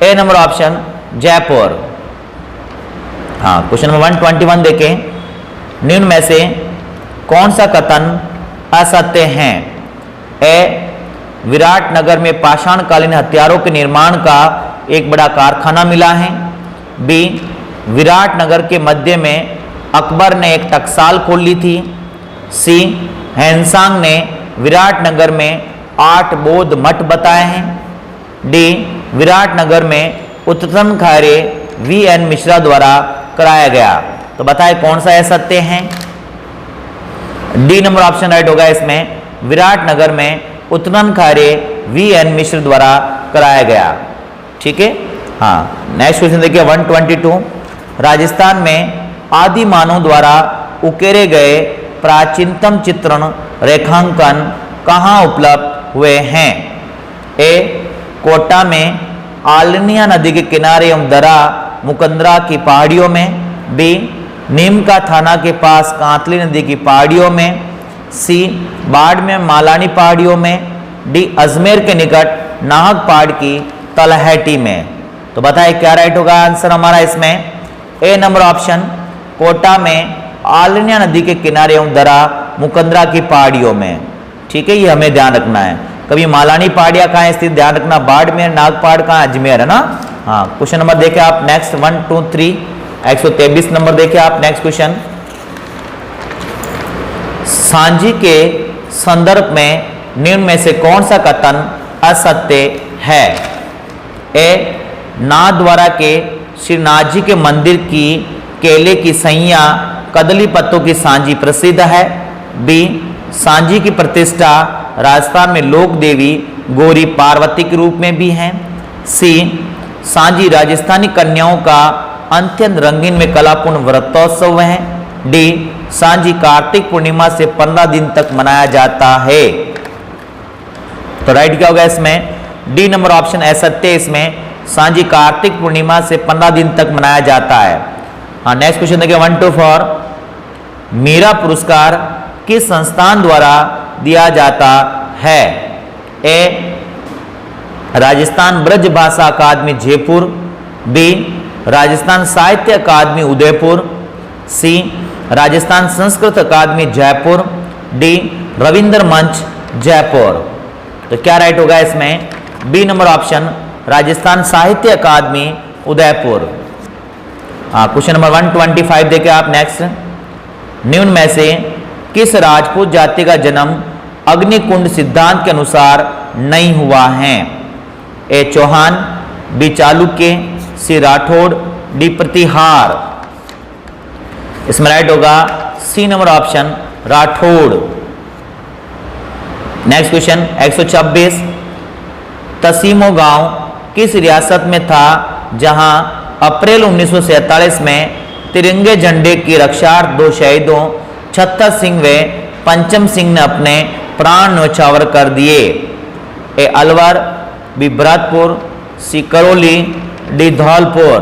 A number option Jaipur. हाँ, क्वेश्चन नंबर 121 देखें। निम्न में से कौन सा कथन असत्य है? ए विराटनगर में पाषाणकालीन हथियारों के निर्माण का एक बड़ा कारखाना मिला है। बी विराटनगर के मध्य में अकबर ने एक टकसाल खोल ली थी। सी हैंसांग ने विराटनगर में 8 बौद्ध मठ बताए हैं। डी विराटनगर में उत्तम कार्य VN मिश्रा द्वारा कराया गया। तो बताएं कौन सा सत्य है? डी नंबर ऑप्शन राइट होगा इसमें, विराटनगर में उत्खनन कार्य VN मिश्र द्वारा कराया गया। ठीक है। हाँ, नेक्स्ट क्वेश्चन देखिए 122। राजस्थान में आदि मानव द्वारा उकेरे गए प्राचीनतम चित्रण रेखांकन कहाँ उपलब्ध हुए हैं? ए कोटा में आलनिया नदी के किनारे एवं दरा मुकंदरा की पहाड़ियों में। बी नीमका थाना के पास कांतली नदी की पहाड़ियों में। सी बाड़मेर मालानी पहाड़ियों में। डी अजमेर के निकट नाहक पहाड़ की तलहटी में। तो बताइए क्या राइट होगा आंसर हमारा इसमें? ए नंबर ऑप्शन कोटा में आलनिया नदी के किनारे एवं दरा मुकंदरा की पहाड़ियों में। ठीक है, ये हमें ध्यान रखना है। कभी मालानी पहाड़ियाँ कहाँ स्थित, ध्यान रखना, बाड़मेर नागपहाड़ कहाँ, अजमेर है ना। हाँ, क्वेश्चन नंबर देखे आप नेक्स्ट 1 2 3 123 नंबर देखे आप नेक्स्ट क्वेश्चन। सांझी के संदर्भ में निम्न में से कौन सा कथन असत्य है? ए नाथद्वारा के श्रीनाथ जी के मंदिर की केले की सैया कदली पत्तों की सांझी प्रसिद्ध है। बी सांझी की प्रतिष्ठा राजस्थान में लोक देवी गौरी पार्वती के रूप में भी है। सी सांझी राजस्थानी कन्याओं का अत्यंत रंगीन में कलापूर्ण व्रतोत्सव है। डी सांझी कार्तिक पूर्णिमा से 15 दिन तक मनाया जाता है। तो राइट क्या होगा इसमें? डी नंबर ऑप्शन असत्य है इसमें, सांझी कार्तिक पूर्णिमा से 15 दिन तक मनाया जाता है। हाँ, नेक्स्ट क्वेश्चन देखिए 124। मीरा पुरस्कार किस संस्थान द्वारा दिया जाता है? ए राजस्थान ब्रज भाषा अकादमी जयपुर। बी राजस्थान साहित्य अकादमी उदयपुर। सी राजस्थान संस्कृत अकादमी जयपुर। डी रविंद्र मंच जयपुर। तो क्या राइट होगा इसमें? बी नंबर ऑप्शन राजस्थान साहित्य अकादमी उदयपुर। क्वेश्चन नंबर 125 देखें आप नेक्स्ट। निम्न में से किस राजपूत जाति का जन्म अग्निकुंड सिद्धांत के अनुसार नहीं हुआ है? A Chauhan, B Chalukya, C Rathore, D Pratihara. इसमें राइट होगा C number option Rathore. Next question 126। Tasimo गांव किस रियासत में था जहां अप्रैल 1947 में तिरंगे झंडे की रक्षार्थ दो शहीदों छत्तर सिंह व पंचम सिंह ने अपने प्राण न्यौछावर कर दिए? ए अलवर, बी भरतपुर, सी करौली, डी धौलपुर।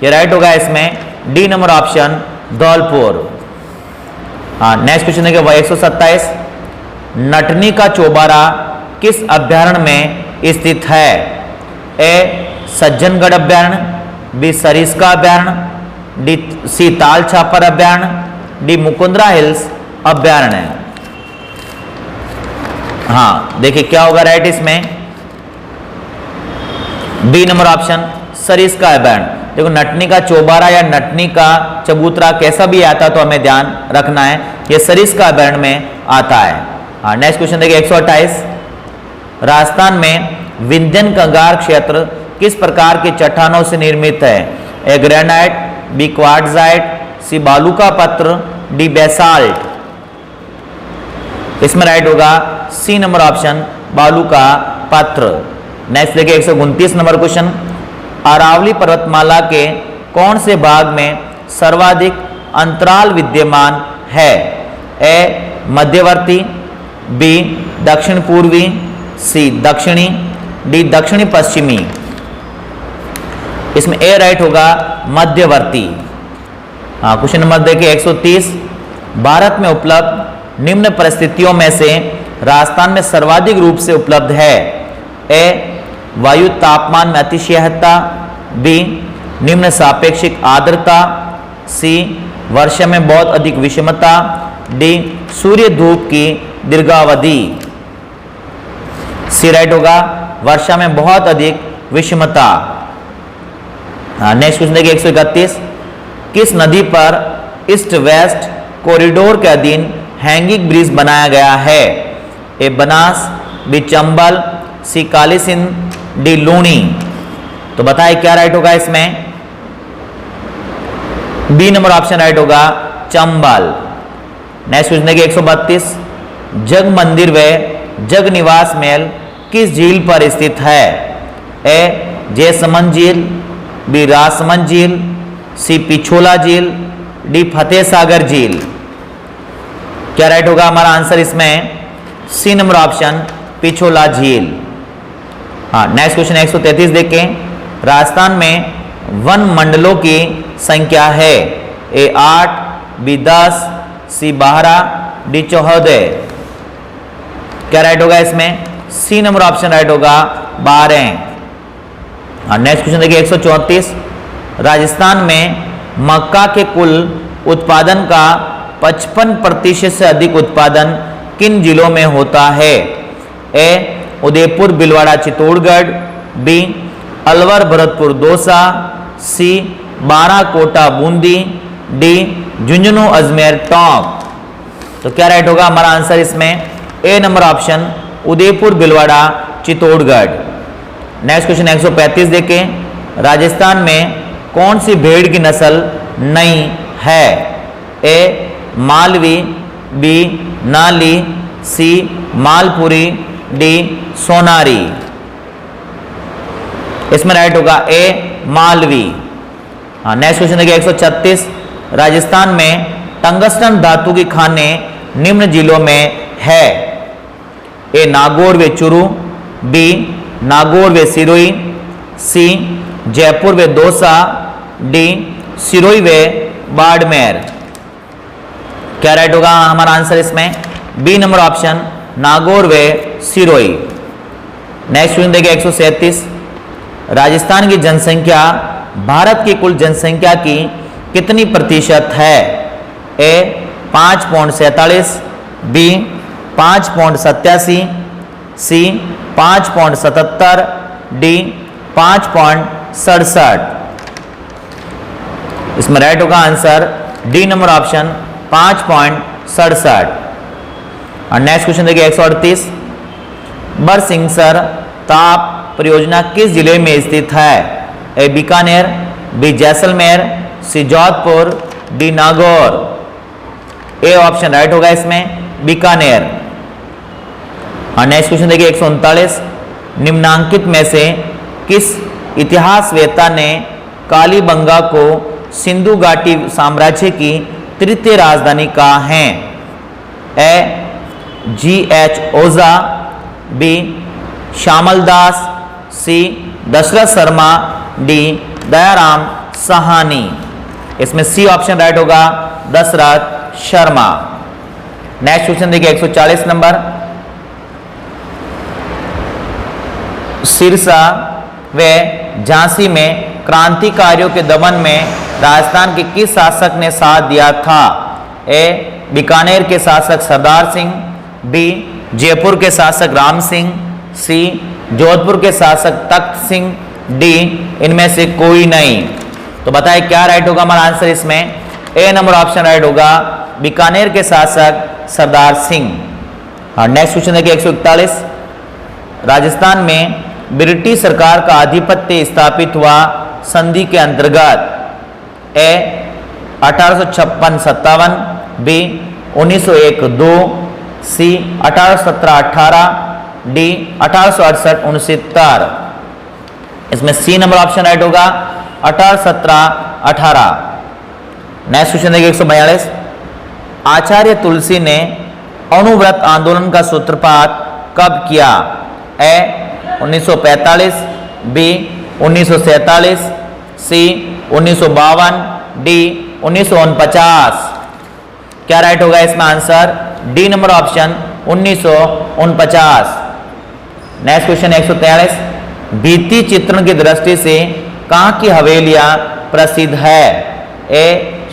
ये राइट होगा इसमें D number option Dholpur. Next question देखिए 127। नटनी का चौबारा किस अभ्यारण्य में स्थित है? ए सज्जनगढ़ अभ्यारण्य, बी सरिस्का अभ्यारण्य, डी सी ताल छापर अभ्यारण्य, डी मुकुंदरा हिल्स अभ्यारण्य। देखिए क्या होगा राइट इसमें बी नंबर ऑप्शन सरिस्का अभ्यारण्य। देखो नटनी का चौबारा या नटनी का चबूतरा कैसा भी आता तो हमें ध्यान रखना है, यह सरिस्का अभ्यारण्य में आता है। नेक्स्ट क्वेश्चन देखिए 128। राजस्थान में विंध्यन कंगार क्षेत्र किस प्रकार के चट्टानों से निर्मित है? ए ग्रेनाइट, बी क्वार्ट्जाइट, सी बालू का पत्र, डी बेसाल्ट। इसमें राइट होगा सी नंबर ऑप्शन बालू का पत्र। नेक्स्ट देखिए 129 नंबर क्वेश्चन। अरावली पर्वतमाला के कौन से भाग में सर्वाधिक अंतराल विद्यमान है? ए मध्यवर्ती, बी दक्षिण पूर्वी, सी दक्षिणी, डी दक्षिणी पश्चिमी। इसमें ए राइट होगा मध्यवर्ती। क्वेश्चन नंबर देखिए 130। भारत में उपलब्ध निम्न परिस्थितियों में से राजस्थान में सर्वाधिक रूप से उपलब्ध है? ए वायु तापमान में अतिशीतलता, बी निम्न सापेक्षिक आर्द्रता, सी वर्षा में बहुत अधिक विषमता, डी सूर्य धूप की दीर्घावधि। सी राइट होगा वर्षा में बहुत अधिक विषमता। नेक्स्ट क्वेश्चन देखिए 131। किस नदी पर ईस्ट वेस्ट कॉरिडोर के अधीन हैंगिंग ब्रिज बनाया गया है? ए बनास, बी चंबल, सी काली सिंध, डी लूणी। तो बताइए क्या राइट होगा इसमें? बी नंबर ऑप्शन राइट होगा चंबल। नेक्स्ट क्वेश्चन देखिए 132। जग मंदिर व जग निवास महल किस झील पर स्थित है? ए जयसमंद झील, बी राजसमंद झील, सी पिछोला झील, डी फतेह सागर झील। क्या राइट होगा हमारा आंसर इसमें? सी नंबर ऑप्शन पिछोला झील। नेक्स्ट क्वेश्चन 133 देखें। राजस्थान में वन मंडलों की संख्या है? ए 8, बी 10, सी 12, डी 14। क्या राइट होगा इसमें? सी नंबर ऑप्शन राइट होगा 12। नेक्स्ट क्वेश्चन देखिए 134। राजस्थान में मक्का के कुल उत्पादन का 55% से अधिक उत्पादन किन जिलों में होता है? A Udaipur Bhilwara Chittorgarh, B Alwar Bharatpur Dausa, C Barakota Bundi, D Jhunjhunu Ajmer Tonk. तो क्या राइट होगा हमारा आंसर इसमें? A number option Udaipur Bhilwara Chittorgarh. Next question 135 देखें। राजस्थान में कौन सी भेड़ की नस्ल नहीं है? ए मालवी, बी नाली, सी मालपुरी, डी सोनारी। इसमें राइट होगा ए मालवी। नेक्स्ट क्वेश्चन देखिए 136। राजस्थान में टंगस्टन धातु की खानें निम्न जिलों में है? ए नागौर व चूरू, बी नागौर व सिरोही, सी जयपुर व दौसा, डी सिरोही व बाड़मेर। क्या राइट होगा हमारा आंसर इसमें? बी नंबर ऑप्शन नागौर व सिरोही। नेक्स्ट क्वेश्चन देखिए 137। राजस्थान की जनसंख्या भारत की कुल जनसंख्या की कितनी प्रतिशत है? ए 5.47, बी 5.87, सी 5.77, डी 5.67। इसमें राइट होगा आंसर डी नंबर ऑप्शन 5.67। और नेक्स्ट क्वेश्चन देखिए 138, बरसिंगसर ताप परियोजना किस जिले में स्थित है? A Bikaner, B Jaisalmer, C Jodhpur, D Nagaur. A option right होगा इसमें बीकानेर। और नेक्स्ट क्वेश्चन देखिए 139, निम्नांकित में से किस इतिहासवेत्ता ने कालीबंगा को सिंधु घाटी साम्राज्य की तृतीय राजधानी कहा है? ए G.H. ओझा, बी श्यामल दास, सी दशरथ शर्मा, डी दयाराम साहनी। इसमें सी ऑप्शन राइट होगा दशरथ शर्मा। नेक्स्ट क्वेश्चन देखिए 140 नंबर, सिरसा व झांसी में क्रांतिकारियों के दमन में राजस्थान के किस शासक ने साथ दिया था? ए बीकानेर के शासक सरदार सिंह, बी जयपुर के शासक राम सिंह, सी जोधपुर के शासक तख्त सिंह, डी इनमें से कोई नहीं। तो बताए क्या राइट होगा हमारा आंसर इसमें? ए नंबर ऑप्शन राइट होगा बीकानेर के शासक सरदार सिंह। और नेक्स्ट क्वेश्चन देखिए 141, राजस्थान में ब्रिटिश सरकार का आधिपत्य स्थापित हुआ संधि के अंतर्गत? ए 1856-57, बी 1901-2, सी 1817-18, डी 1868-69। इसमें सी नंबर ऑप्शन राइट होगा 1817-18। नेक्स्ट क्वेश्चन देखिए 142, आचार्य तुलसी ने अनुव्रत आंदोलन का सूत्रपात कब किया? ए 1945, बी 1947, सी 1952, डी 1949। क्या राइट होगा इसमें answer? D number option 1949। Next question 143, भित्ति चित्रण की दृष्टि से कहाँ की हवेलियां प्रसिद्ध है? ए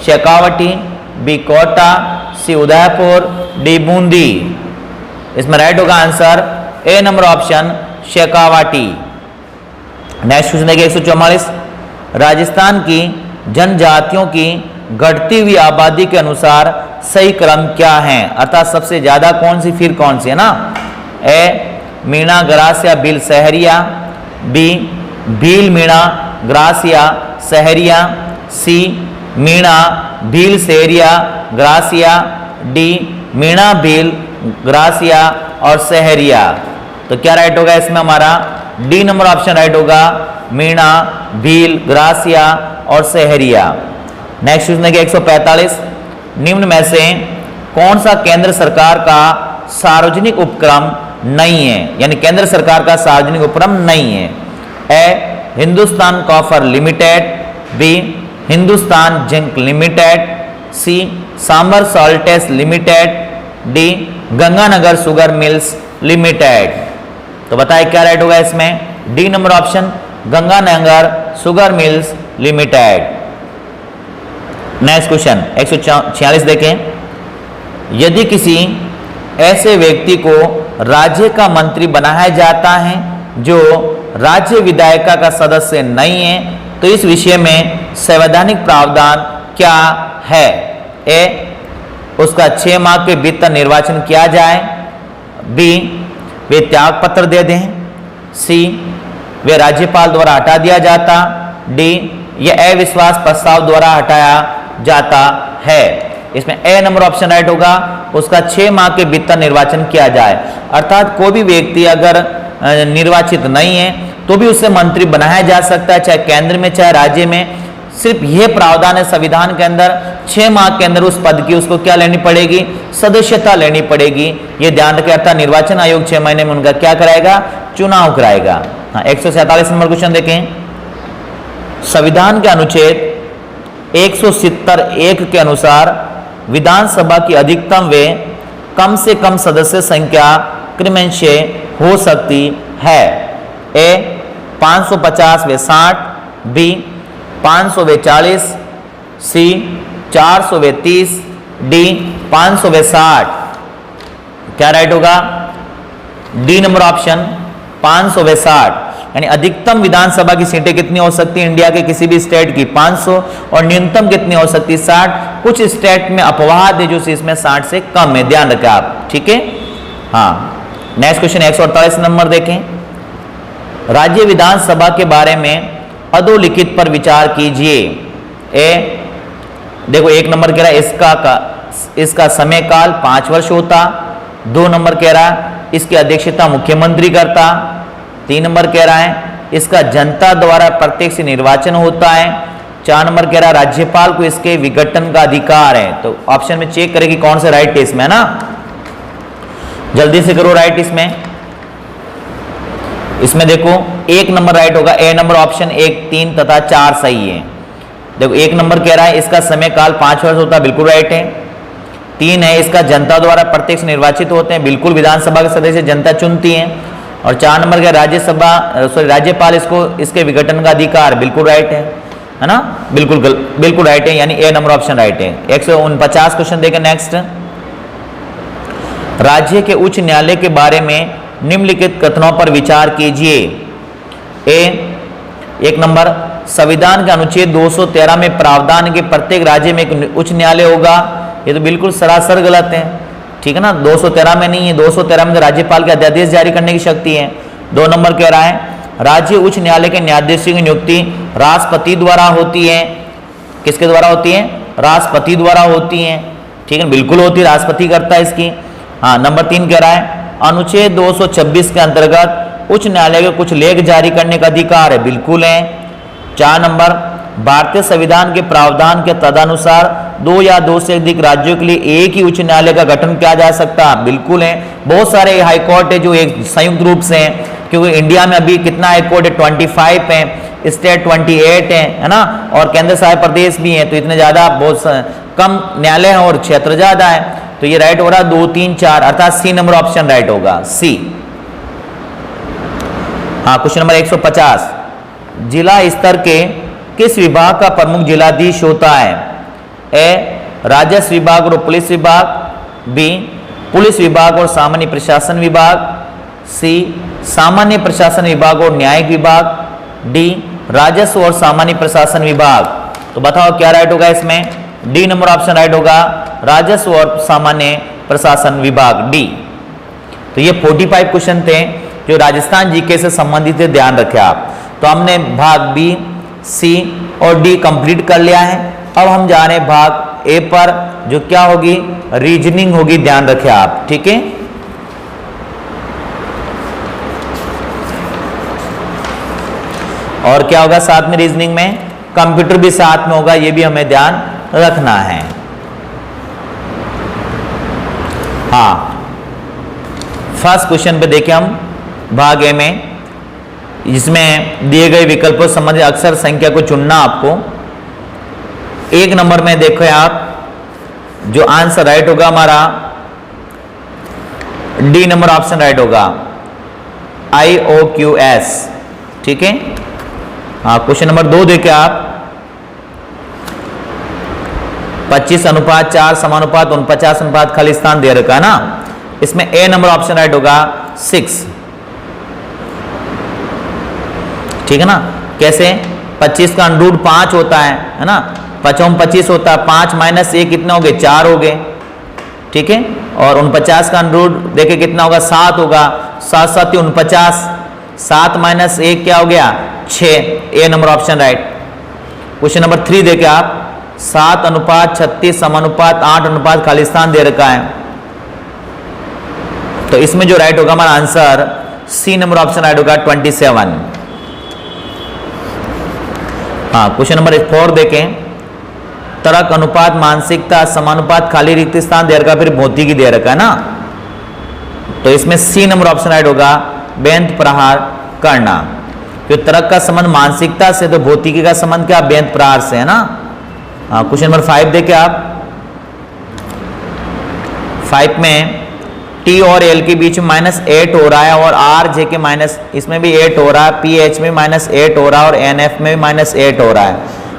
शेखावटी, बी कोटा, सी उदयपुर, डी बूंदी। इसमें राइट होगा answer A number option Shekhawati. Next question देखिए 144, राजस्थान की जनजातियों की घटती हुई आबादी के अनुसार सही क्रम क्या है? अर्थात सबसे ज्यादा कौन सी फिर कौन सी है ना? A Meena Garasia Bhil Sahariya, B Bhil Meena Garasia Sahariya, C Meena Bhil Sahariya Garasia, D Meena Bhil Garasia और सहरिया। तो क्या राइट होगा इसमें हमारा? डी नंबर ऑप्शन राइट होगा मीणा भील ग्रासिया और सहरिया। नेक्स्ट क्वेश्चन देखिए 145, निम्न में से कौन सा केंद्र सरकार का सार्वजनिक उपक्रम नहीं है? यानी केंद्र सरकार का सार्वजनिक उपक्रम नहीं है? A Hindustan copper limited, B Hindustan zinc limited, C Sambhar salts limited, D Ganganagar sugar mills limited. तो बताइए क्या राइट होगा इसमें? D number option Ganganagar sugar mills limited. Next question 146 देखें, यदि किसी ऐसे व्यक्ति को राज्य का मंत्री बनाया जाता है जो राज्य विधायिका का सदस्य नहीं है तो इस विषय में संवैधानिक प्रावधान क्या है? ए उसका 6 माह के भीतर निर्वाचन किया जाए, बी वे त्याग पत्र दे दें, सी वे राज्यपाल द्वारा हटा दिया जाता, डी यह अविश्वास प्रस्ताव द्वारा हटाया जाता है। इसमें ए नंबर ऑप्शन राइट होगा उसका 6 माह के भीतर निर्वाचन किया जाए। अर्थात कोई भी व्यक्ति अगर निर्वाचित नहीं है तो भी उससे मंत्री बनाया जा सकता है, चाहे केंद्र में चाहे राज्य में। सिर्फ यह प्रावधान है संविधान के अंदर 6 माह के अंदर उस पद की उसको क्या लेनी पड़ेगी? सदस्यता लेनी पड़ेगी। ये ध्यान रखें। अर्थात निर्वाचन आयोग 6 महीने में उनका क्या कराएगा? चुनाव कराएगा। 147 नंबर क्वेश्चन देखें, संविधान के अनुच्छेद 170(1) के अनुसार विधानसभा की अधिकतम व कम से कम सदस्य संख्या क्रमशः हो सकती है? ए 550 व 60, बी 500 व 40, सी 400 व 30, डी 500 व 60। क्या राइट होगा? डी नंबर ऑप्शन 500 व 60। यानी अधिकतम विधानसभा की सीटें कितनी हो सकती है इंडिया के किसी भी स्टेट की 500, और न्यूनतम कितनी हो सकती है 60। कुछ स्टेट में अपवाद है जो इसमें 60 से कम है, ध्यान रखें आप, ठीक है। हाँ, नेक्स्ट क्वेश्चन 148 नंबर देखें। राज्य विधानसभा के बारे में अधोलिखित पर विचार कीजिए। ए देखो, 1 नंबर कह रहा है इसका समय काल 5 वर्ष होता। 2 नंबर कह रहा है इसकी अध्यक्षता मुख्यमंत्री करता। 3 नंबर कह रहा है इसका जनता द्वारा प्रत्यक्ष निर्वाचन होता है। 4 नंबर कह रहा है राज्यपाल को इसके विघटन का अधिकार है। तो ऑप्शन में चेक करें कि कौन से राइट है इसमें, है ना, जल्दी से करो राइट इसमें देखो 1 नंबर राइट होगा। ए नंबर ऑप्शन 1, 3 तथा 4 सही है। देखो 1 नंबर कह रहा है इसका समय काल 5 वर्ष होता है, बिल्कुल राइट है। 3 है इसका जनता द्वारा प्रत्यक्ष निर्वाचित होते हैं, बिल्कुल विधानसभा के सदस्य जनता चुनती है। और 4 नंबर का राज्यपाल इसको इसके विघटन का अधिकार, बिल्कुल राइट है ना, बिल्कुल राइट है, यानी ए नंबर ऑप्शन राइट है। 149 क्वेश्चन देखें नेक्स्ट। राज्य के उच्च न्यायालय के बारे में निम्नलिखित कथनों पर विचार कीजिए। ए 1 नंबर संविधान के अनुच्छेद 213 में प्रावधान के प्रत्येक राज्य में एक उच्च न्यायालय होगा। ये तो बिल्कुल सरासर गलत है, ठीक है ना, 213 में नहीं है। 213 में तो राज्यपाल के अध्यादेश जारी करने की शक्ति है। 2 नंबर कह रहा है राज्य उच्च न्यायालय के न्यायाधीशों की नियुक्ति राष्ट्रपति द्वारा होती है। किसके द्वारा होती है? राष्ट्रपति द्वारा होती है, ठीक है, बिल्कुल होती है, राष्ट्रपति करता है इसकी। हाँ, नंबर 3 कह रहा है अनुच्छेद 226 के अंतर्गत उच्च न्यायालय को कुछ लेख जारी करने का अधिकार है, बिल्कुल है। 4 नंबर भारतीय संविधान के प्रावधान के तदनुसार 2 या 2 से अधिक राज्यों के लिए एक ही उच्च न्यायालय का गठन किया जा सकता है, बिल्कुल है। बहुत सारे हाई कोर्ट है जो एक संयुक्त रूप से हैं, क्योंकि इंडिया में अभी कितना हाई कोर्ट है, 25 है, स्टेट 28 है ना, और केंद्र शासित प्रदेश भी है, तो इतने ज्यादा बहुत कम न्यायालय है और क्षेत्र ज्यादा है। तो ये राइट हो रहा 2, 3, 4, अर्थात सी नंबर ऑप्शन राइट होगा, सी। हाँ, क्वेश्चन नंबर 150। जिला स्तर के किस विभाग का प्रमुख जिलाधीश होता है? ए राजस्व विभाग और पुलिस विभाग, बी पुलिस विभाग और सामान्य प्रशासन विभाग, सी सामान्य प्रशासन विभाग और न्यायिक विभाग, डी राजस्व और सामान्य प्रशासन विभाग। तो बताओ क्या राइट होगा इसमें? डी नंबर ऑप्शन राइट होगा, राजस्व और सामान्य प्रशासन विभाग, डी। तो ये 45 क्वेश्चन थे जो राजस्थान जीके से संबंधित है, ध्यान रखें आप। तो हमने भाग बी, सी और डी कंप्लीट कर लिया है। अब हम जा रहे हैं भाग ए पर, जो क्या होगी? रीजनिंग होगी, ध्यान रखें आप, ठीक है। और क्या होगा साथ में रीजनिंग में? कंप्यूटर भी साथ में होगा, ये भी हमें ध्यान रखना है। हाँ, फर्स्ट क्वेश्चन पे देखें हम भाग ए में, जिसमें दिए गए विकल्पों से संबंधित अक्षर संख्या को चुनना आपको। 1 नंबर में देखो आप, जो आंसर राइट होगा हमारा डी नंबर ऑप्शन राइट होगा, IOQS, ठीक है। हाँ, क्वेश्चन नंबर 2 देखें आप, 25:4 समानुपात 49 खालिस्तान दे रखा है ना, इसमें ए नंबर ऑप्शन राइट होगा 6, ठीक है ना। कैसे? 25 का अंडर रूट 5 होता है ना, 5 25 होता है, 5 - 1 कितना हो गए? 4 हो गए, ठीक है। और 49 का अंडर रूट देखे कितना होगा? 7 होगा, 7 7 49, 7 - 1 क्या हो गया? 6, A number option right. Question number 3 देखे आप, 7:36 समानुपात 8 खालिस्तान दे रखा है, तो इसमें जो राइट होगा हमारा answer C number option right होगा 27। हाँ, क्वेश्चन नंबर 4 देखें, तर्क अनुपात मानसिकता समानुपात खाली रिक्त स्थान दे रखा, फिर भौतिकी दे रखा है ना, तो इसमें सी नंबर ऑप्शन राइट होगा, बेंत प्रहार करना। क्योंकि तर्क का संबंध मानसिकता से, तो भौतिकी का संबंध क्या? बेंत प्रहार से, है ना। हाँ, क्वेश्चन नंबर 5 देखें आप, 5 में T और L के बीच में -8 हो रहा है, और R J के इसमें भी 8 हो रहा है, PH में -8 हो रहा है, और NF में भी -8 हो रहा है।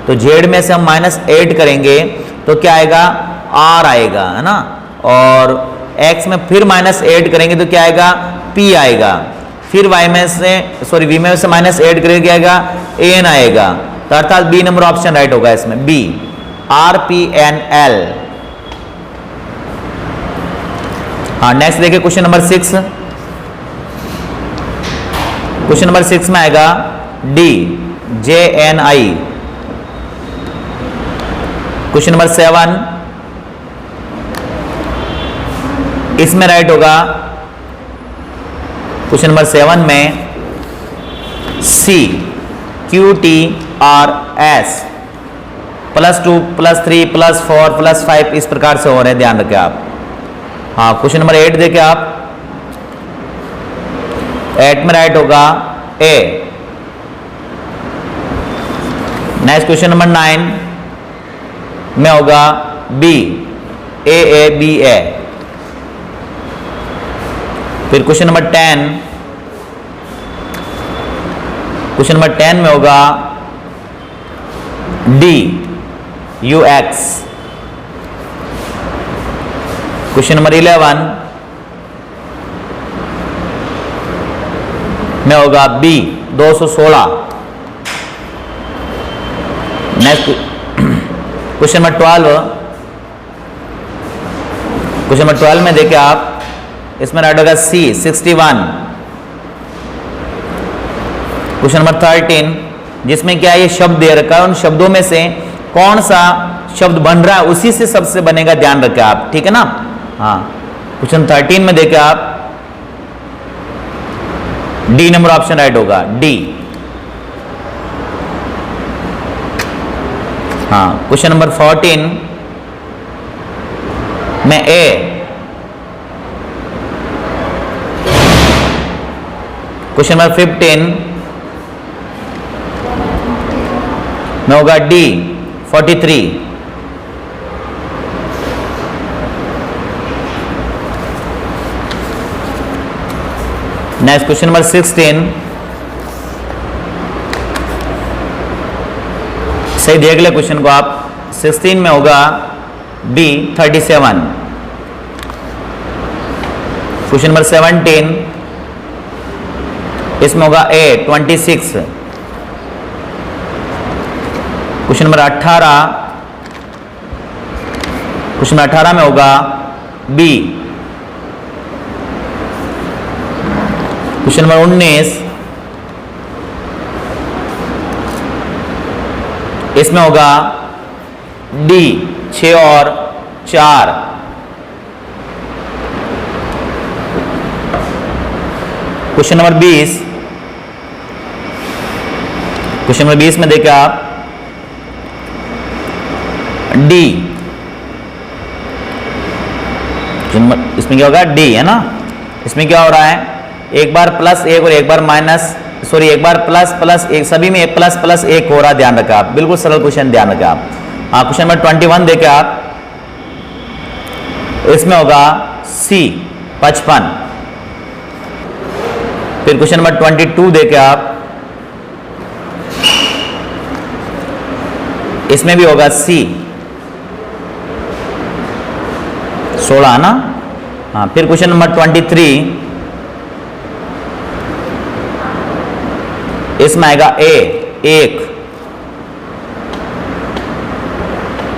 तो Z में से हम -8 करेंगे तो क्या आएगा? R आएगा, है ना। और X में फिर -8 करेंगे तो क्या आएगा? P आएगा। फिर y में से सॉरी v में से माइनस ऐड करके क्या आएगा, an आएगा, तो अर्थात बी नंबर ऑप्शन राइट होगा इसमें, बी RPNL। हाँ, नेक्स्ट देखिए क्वेश्चन नंबर 6। क्वेश्चन नंबर 6 में आएगा D JNI। क्वेश्चन नंबर 7 इसमें राइट होगा, क्वेश्चन नंबर 7 में CQTRS +2 +3 +4 +5 इस प्रकार से हो रहे हैं, ध्यान रखें आप। हाँ, क्वेश्चन नंबर 8 देखिए आप, 8 में राइट होगा A। नेक्स्ट क्वेश्चन नंबर 9 में होगा B AABA। फिर क्वेश्चन नंबर 10 में होगा D UX। क्वेश्चन नंबर 11 में होगा B 216। नेक्स्ट क्वेश्चन नंबर 12 में देखिए आप, इसमें राइट होगा C 61। क्वेश्चन नंबर 13 जिसमें क्या ये शब्द दे रखा है, उन शब्दों में से कौन सा शब्द बन रहा है उसी से सबसे बनेगा, ध्यान रखें आप, ठीक है ना। हाँ, क्वेश्चन 13 में देखिए आप, डी नंबर ऑप्शन राइट होगा, डी। हाँ, क्वेश्चन नंबर 14 में ए। क्वेश्चन नंबर 15 में होगा डी 43। नेक्स्ट क्वेश्चन नंबर 16, सही देख ले क्वेश्चन को आप, 16 में होगा बी 37। क्वेश्चन नंबर 17 इसमें होगा ए 26। क्वेश्चन नंबर 18 में होगा बी। क्वेश्चन नंबर 19 इसमें होगा डी 6 और 4। क्वेश्चन नंबर 20 में देखिए आप, डी, इसमें क्या होगा, डी है ना। इसमें क्या हो रहा है, एक बार प्लस एक और एक बार माइनस, सॉरी एक बार प्लस प्लस एक, सभी में प्लस प्लस एक हो रहा है, ध्यान रखें आप, बिल्कुल सरल क्वेश्चन, ध्यान रखें आप। हाँ, क्वेश्चन नंबर 21 देखें आप, इसमें होगा सी 55। फिर क्वेश्चन नंबर 22 देखें आप, इसमें भी होगा सी 16 ना। हाँ, फिर क्वेश्चन नंबर 23 इसमें आएगा ए 1।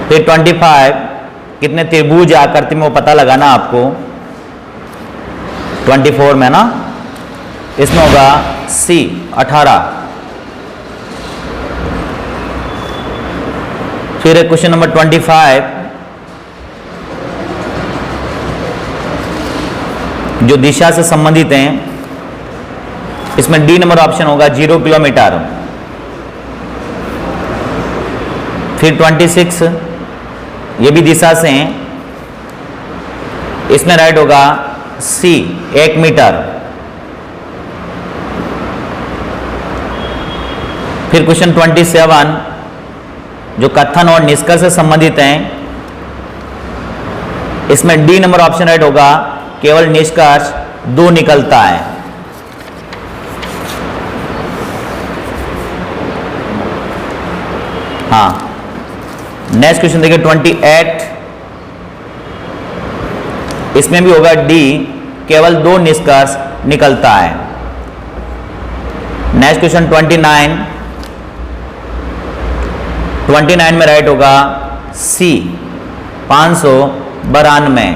फिर 25 कितने त्रिभुज आकृति में वो पता लगाना आपको, 24 में ना, इसमें होगा सी 18। फिर क्वेश्चन नंबर 25 जो दिशा से संबंधित हैं, इसमें डी नंबर ऑप्शन होगा 0 किलोमीटर। फिर 26 ये भी दिशा से हैं, इसमें राइट होगा सी 1 मीटर। फिर क्वेश्चन 27 जो कथन और निष्कर्ष से संबंधित हैं, इसमें डी नंबर ऑप्शन राइट होगा, केवल निष्कर्ष 2 निकलता है। हाँ, नेक्स्ट क्वेश्चन देखिए 28, इसमें भी होगा डी, केवल 2 निष्कर्ष निकलता है। नेक्स्ट क्वेश्चन 29 में राइट होगा सी 592।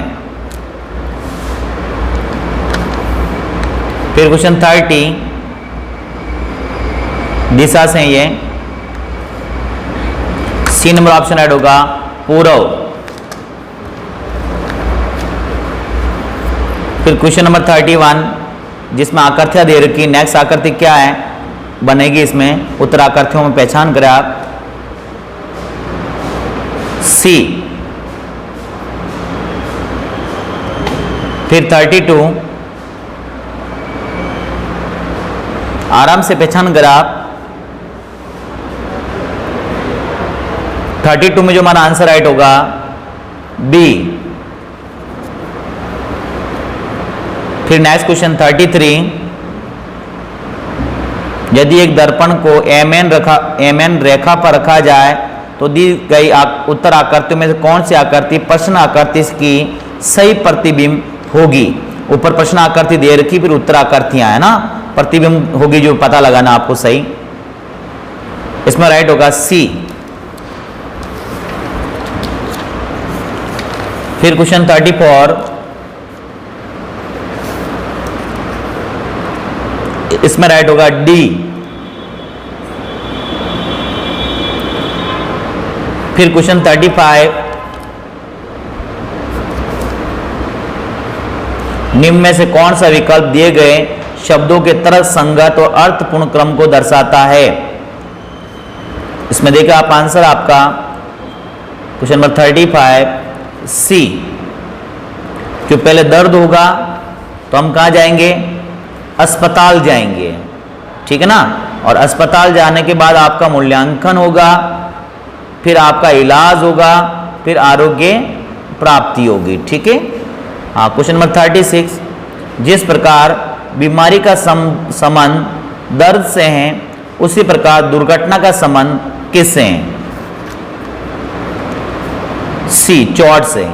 फिर क्वेश्चन 30 दिशा से ये सी नंबर ऑप्शन राइट होगा पूर्व। फिर क्वेश्चन नंबर 31 जिसमें आकृतियां दे रखी, नेक्स्ट आकृति क्या है बनेगी इसमें, उत्तर आकृतियों में पहचान करें आप सी। फिर 32 आराम से पहचान करें आप। 32 में जो हमारा आंसर राइट होगा बी। फिर नेक्स्ट क्वेश्चन 33 यदि एक दर्पण को एम रेखा पर रखा जाए तो दी गई उत्तर आकृतियों में से कौन सी आकृति प्रश्न आकृति की सही प्रतिबिंब होगी। ऊपर प्रश्न आकृति दे रखी, फिर उत्तर आकृतियां है ना, प्रतिबिंब होगी जो पता लगाना आपको सही। इसमें राइट होगा सी। फिर क्वेश्चन 34 इसमें राइट होगा डी। फिर क्वेश्चन 35 निम्न में से कौन सा विकल्प दिए गए शब्दों के तरह संगत और अर्थपूर्ण क्रम को दर्शाता है। इसमें देखिए आप आंसर आपका क्वेश्चन नंबर 35 सी। क्यों पहले दर्द होगा तो हम कहाँ जाएंगे, अस्पताल जाएंगे, ठीक है ना। और अस्पताल जाने के बाद आपका मूल्यांकन होगा, फिर आपका इलाज होगा, फिर आरोग्य प्राप्ति होगी, ठीक है। हाँ क्वेश्चन नंबर 36 जिस प्रकार बीमारी का संबंध दर्द से है उसी प्रकार दुर्घटना का संबंध किससे है। सी चोट से।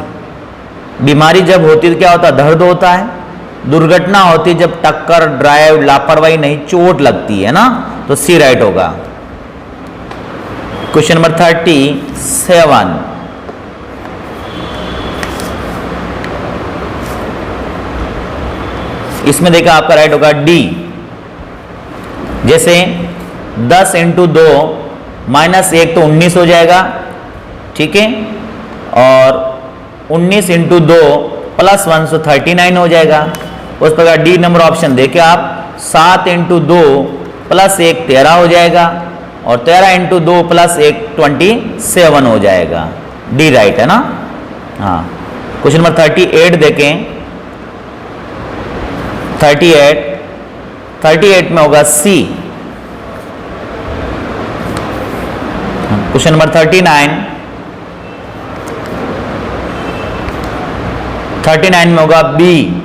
बीमारी जब होती है तो क्या होता है, दर्द होता है। दुर्घटना होती है जब टक्कर ड्राइव लापरवाही नहीं चोट लगती है ना, तो सी राइट होगा। क्वेश्चन नंबर 37 इसमें देखा आपका राइट होगा डी। जैसे 10 इंटू 2 माइनस 1 तो 19 हो जाएगा, ठीक है। और 19 इंटू 2 प्लस 1 तो 39 हो जाएगा। उस प्रकार डी नंबर ऑप्शन देखे आप 7 इंटू 2 प्लस 1 13 हो जाएगा, और 13 इंटू 2 प्लस 1 27 हो जाएगा। डी राइट है ना। हाँ क्वेश्चन नंबर 38 देखें। 38 में होगा सी। क्वेश्चन नंबर 39 में होगा बी।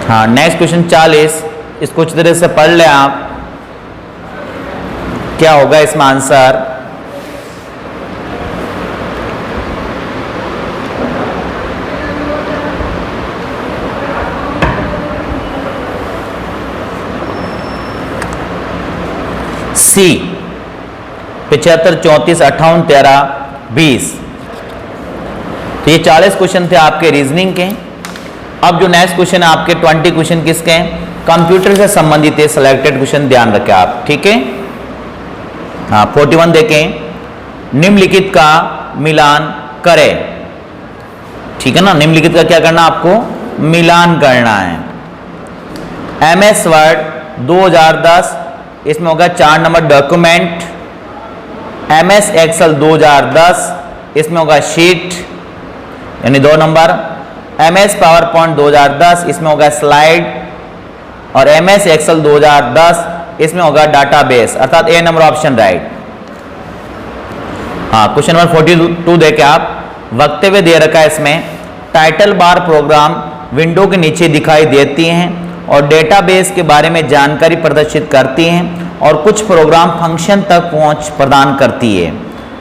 हाँ नेक्स्ट क्वेश्चन 40 इसको अच्छी तरह से पढ़ लें आप, क्या होगा इसमें आंसर। सी 75 34 58 13 20। तो ये 40 क्वेश्चन थे आपके रीजनिंग के। अब जो नेक्स्ट क्वेश्चन है आपके 20 क्वेश्चन किसके हैं, कंप्यूटर से संबंधित है। सिलेक्टेड क्वेश्चन ध्यान रखें आप, ठीक है। हाँ 41 देखें। निम्नलिखित का मिलान करें, ठीक है ना। निम्नलिखित का क्या करना आपको, मिलान करना है। MS वर्ड 2010 इसमें होगा 4 नंबर डॉक्यूमेंट। MS एक्सेल 2010 इसमें होगा शीट यानी 2 नंबर। MS पावर पॉइंट 2010 इसमें होगा स्लाइड, और MS एक्सेल 2010 इसमें होगा डाटाबेस, अर्थात ए नंबर ऑप्शन राइट। हाँ क्वेश्चन नंबर 42 देखें आप। वक्तव्य दे रखा है इसमें। टाइटल बार प्रोग्राम विंडो के नीचे दिखाई देती हैं और डेटाबेस के बारे में जानकारी प्रदर्शित करती हैं, और कुछ प्रोग्राम फंक्शन तक पहुंच प्रदान करती है।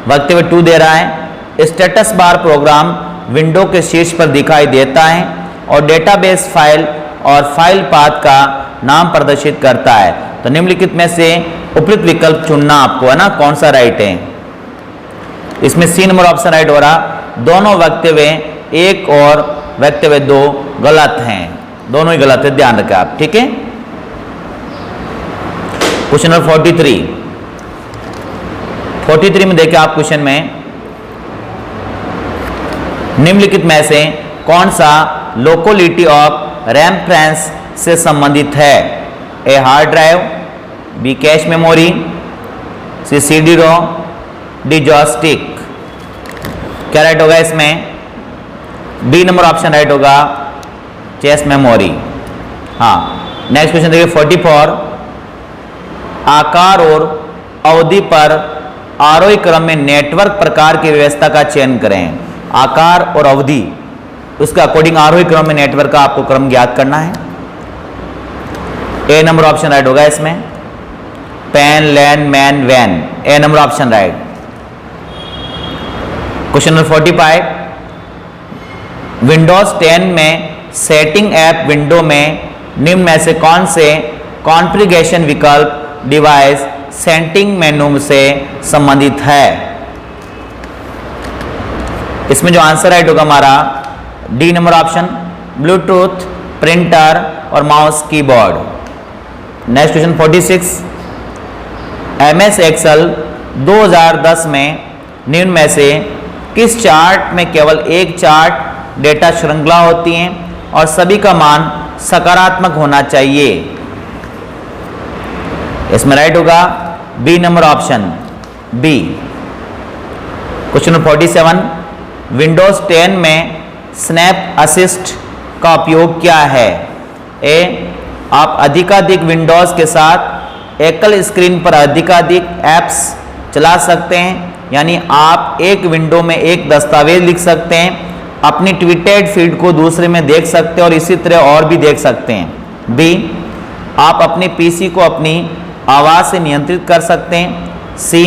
वक्तव्य 2 दे रहा है। स्टेटस बार प्रोग्राम विंडो के शीर्ष पर दिखाई देता है और डेटाबेस फाइल और फाइल पाथ का नाम प्रदर्शित करता है। तो निम्नलिखित में से उपयुक्त विकल्प चुनना आपको है ना, कौन सा राइट है। इसमें सी नंबर ऑप्शन राइट हो रहा, दोनों वक्तव्य 1 और वक्तव्य 2 गलत हैं, दोनों ही गलत है, ध्यान रखें आप, ठीक है। क्वेश्चन नंबर 43 में देखिए आप क्वेश्चन में, निम्नलिखित में से कौन सा लोकोलिटी ऑफ रेफरेंस से संबंधित है। A hard drive, B cache memory, C CD ROM, D joystick. क्या राइट होगा इसमें, बी नंबर ऑप्शन राइट होगा, कैश मेमोरी। हाँ, नेक्स्ट क्वेश्चन देखिए 44, आकार और अवधि पर आरोही क्रम में नेटवर्क प्रकार की व्यवस्था का चयन करें। आकार और अवधि, उसके अकॉर्डिंग आरोही क्रम में नेटवर्क का आपको क्रम ज्ञात करना है। ए नंबर ऑप्शन राइट होगा इसमें, pen, land, man, van, A number option right. Question number 45, Windows 10 में सेटिंग ऐप विंडो में निम्न में से कौन से कॉन्फ़िगरेशन विकल्प डिवाइस सेटिंग मेनू से संबंधित है। इसमें जो आंसर राइट होगा हमारा D number option, Bluetooth, printer और mouse keyboard. Next question 46, MS Excel 2010 में निम्न में से किस चार्ट में केवल एक चार्ट डेटा श्रृंखला होती है और सभी का मान सकारात्मक होना चाहिए। इसमें राइट होगा B number option, B. Question number 47, Windows 10 में स्नैप असिस्ट का उपयोग क्या है। ए, आप अधिकाधिक विंडोज के साथ एकल स्क्रीन पर अधिकाधिक ऐप्स चला सकते हैं, यानी आप एक विंडो में एक दस्तावेज लिख सकते हैं, अपनी ट्वीटेड फीड को दूसरे में देख सकते हैं और इसी तरह और भी देख सकते हैं। बी, आप अपने पीसी को अपनी आवाज़ से नियंत्रित कर सकते हैं। सी,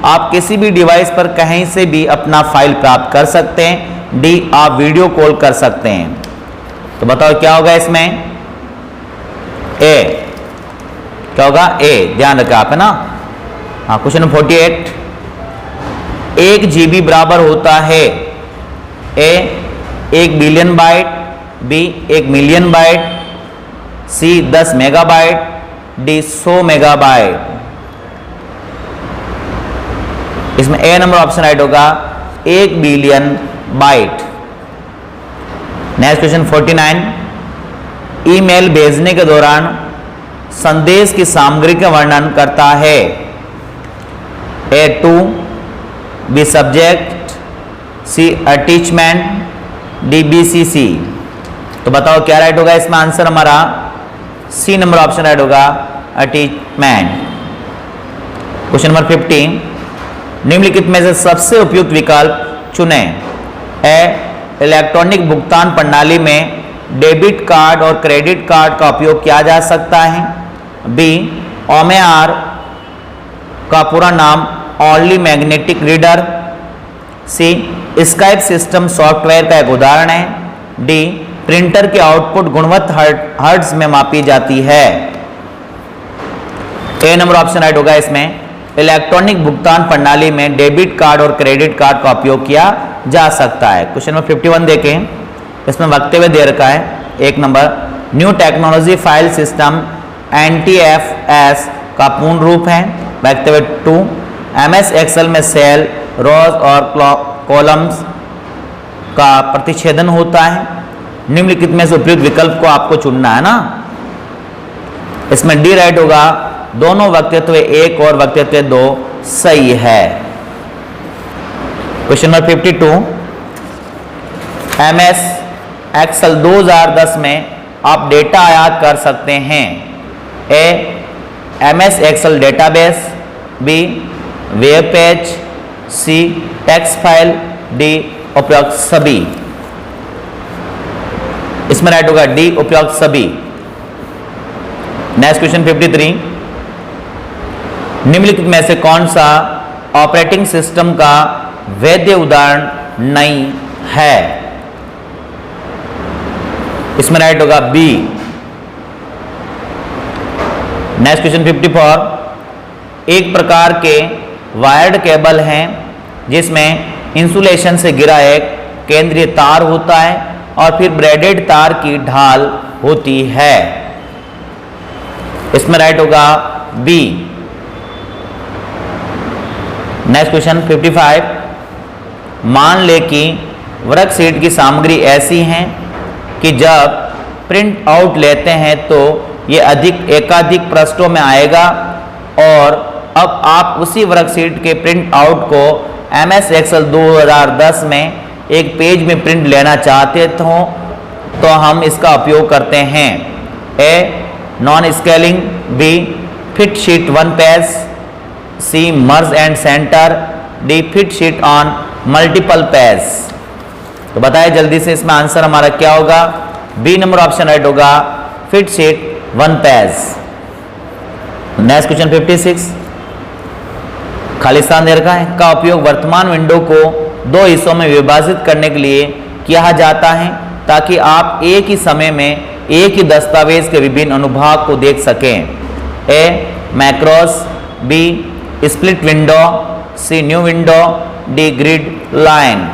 आप किसी भी डिवाइस पर कहीं से भी अपना फाइल प्राप्त कर सकते हैं। डी, आप वीडियो कॉल कर सकते हैं। तो बताओ क्या होगा इसमें, ए, क्या होगा, ए, ध्यान रखें आप, है ना। हाँ, क्वेश्चन नंबर 48, 1 GB बराबर होता है। A, 1 billion byte, B 1 million byte, C 10 megabyte, D 100 megabyte. इसमें ए नंबर ऑप्शन राइट होगा 1 billion byte. Next question 49, email भेजने के दौरान संदेश की सामग्री का वर्णन करता है। A 2, B subject, C attachment, D BCC। तो बताओ क्या राइट होगा इसमें आंसर हमारा, सी नंबर ऑप्शन राइट होगा, अटैचमेंट। क्वेश्चन नंबर 50, निम्नलिखित में से सबसे उपयुक्त विकल्प चुनें। ए, इलेक्ट्रॉनिक भुगतान प्रणाली में डेबिट कार्ड और क्रेडिट कार्ड का उपयोग किया जा सकता है। बी, OMR का पूरा नाम ओनली मैग्नेटिक रीडर। सी, स्काइप सिस्टम सॉफ्टवेयर का एक उदाहरण है। डी, प्रिंटर की आउटपुट गुणवत्ता हर्ट्ज में मापी जाती है। ए नंबर ऑप्शन राइट होगा इसमें, इलेक्ट्रॉनिक भुगतान प्रणाली में डेबिट कार्ड और क्रेडिट कार्ड का उपयोग किया जा सकता है। क्वेश्चन नंबर 51 देखें, इसमें वक्तव्य दे रखा है। एक number, new technology file system NTFS का पूर्ण रूप है। वक्तव्य 2, MS एक्सेल में सेल, रोज और कॉलम्स का प्रतिच्छेदन होता है। निम्नलिखित में से उपयुक्त विकल्प को आपको चुनना है ना। इसमें डी राइट होगा, दोनों वक्तव्य 1 और वक्तव्य 2 सही है। क्वेश्चन नंबर 52, MS एक्सेल 2010 में आप डेटा आयात कर सकते हैं। A, MS Excel database, B web page, C text file, D उपयुक्त सभी। इसमें राइट होगा डी उपयुक्त सभी। नेक्स्ट क्वेश्चन 53, निम्नलिखित में से कौन सा ऑपरेटिंग सिस्टम का वैध उदाहरण नहीं है। इसमें राइट होगा बी नेक्स्ट क्वेश्चन 54, एक प्रकार के वायर्ड केबल हैं जिसमें इंसुलेशन से घिरा एक केंद्रीय तार होता है और फिर ब्रेडेड तार की ढाल होती है। इसमें राइट होगा बी। नेक्स्ट क्वेश्चन 55, मान ले कि वर्कशीट की सामग्री ऐसी है कि जब प्रिंट आउट लेते हैं तो ये एकाधिक पृष्ठों में आएगा और अब आप उसी वर्कशीट के प्रिंट आउट को MS Excel 2010 में एक पेज में प्रिंट लेना चाहते हो तो हम इसका उपयोग करते हैं। A non scaling, B fit sheet one page, C merge and centre, D fit sheet on multiple page. तो बताइए जल्दी से इसमें आंसर हमारा क्या होगा। बी नंबर ऑप्शन राइट होगा, fit sheet one page. Next question 56, खालिस्तान दे रखा है का उपयोग वर्तमान विंडो को दो हिस्सों में विभाजित करने के लिए किया जाता है ताकि आप एक ही समय में एक ही दस्तावेज के विभिन्न अनुभाग को देख सकें। A macros, B split window, C new window, D grid line.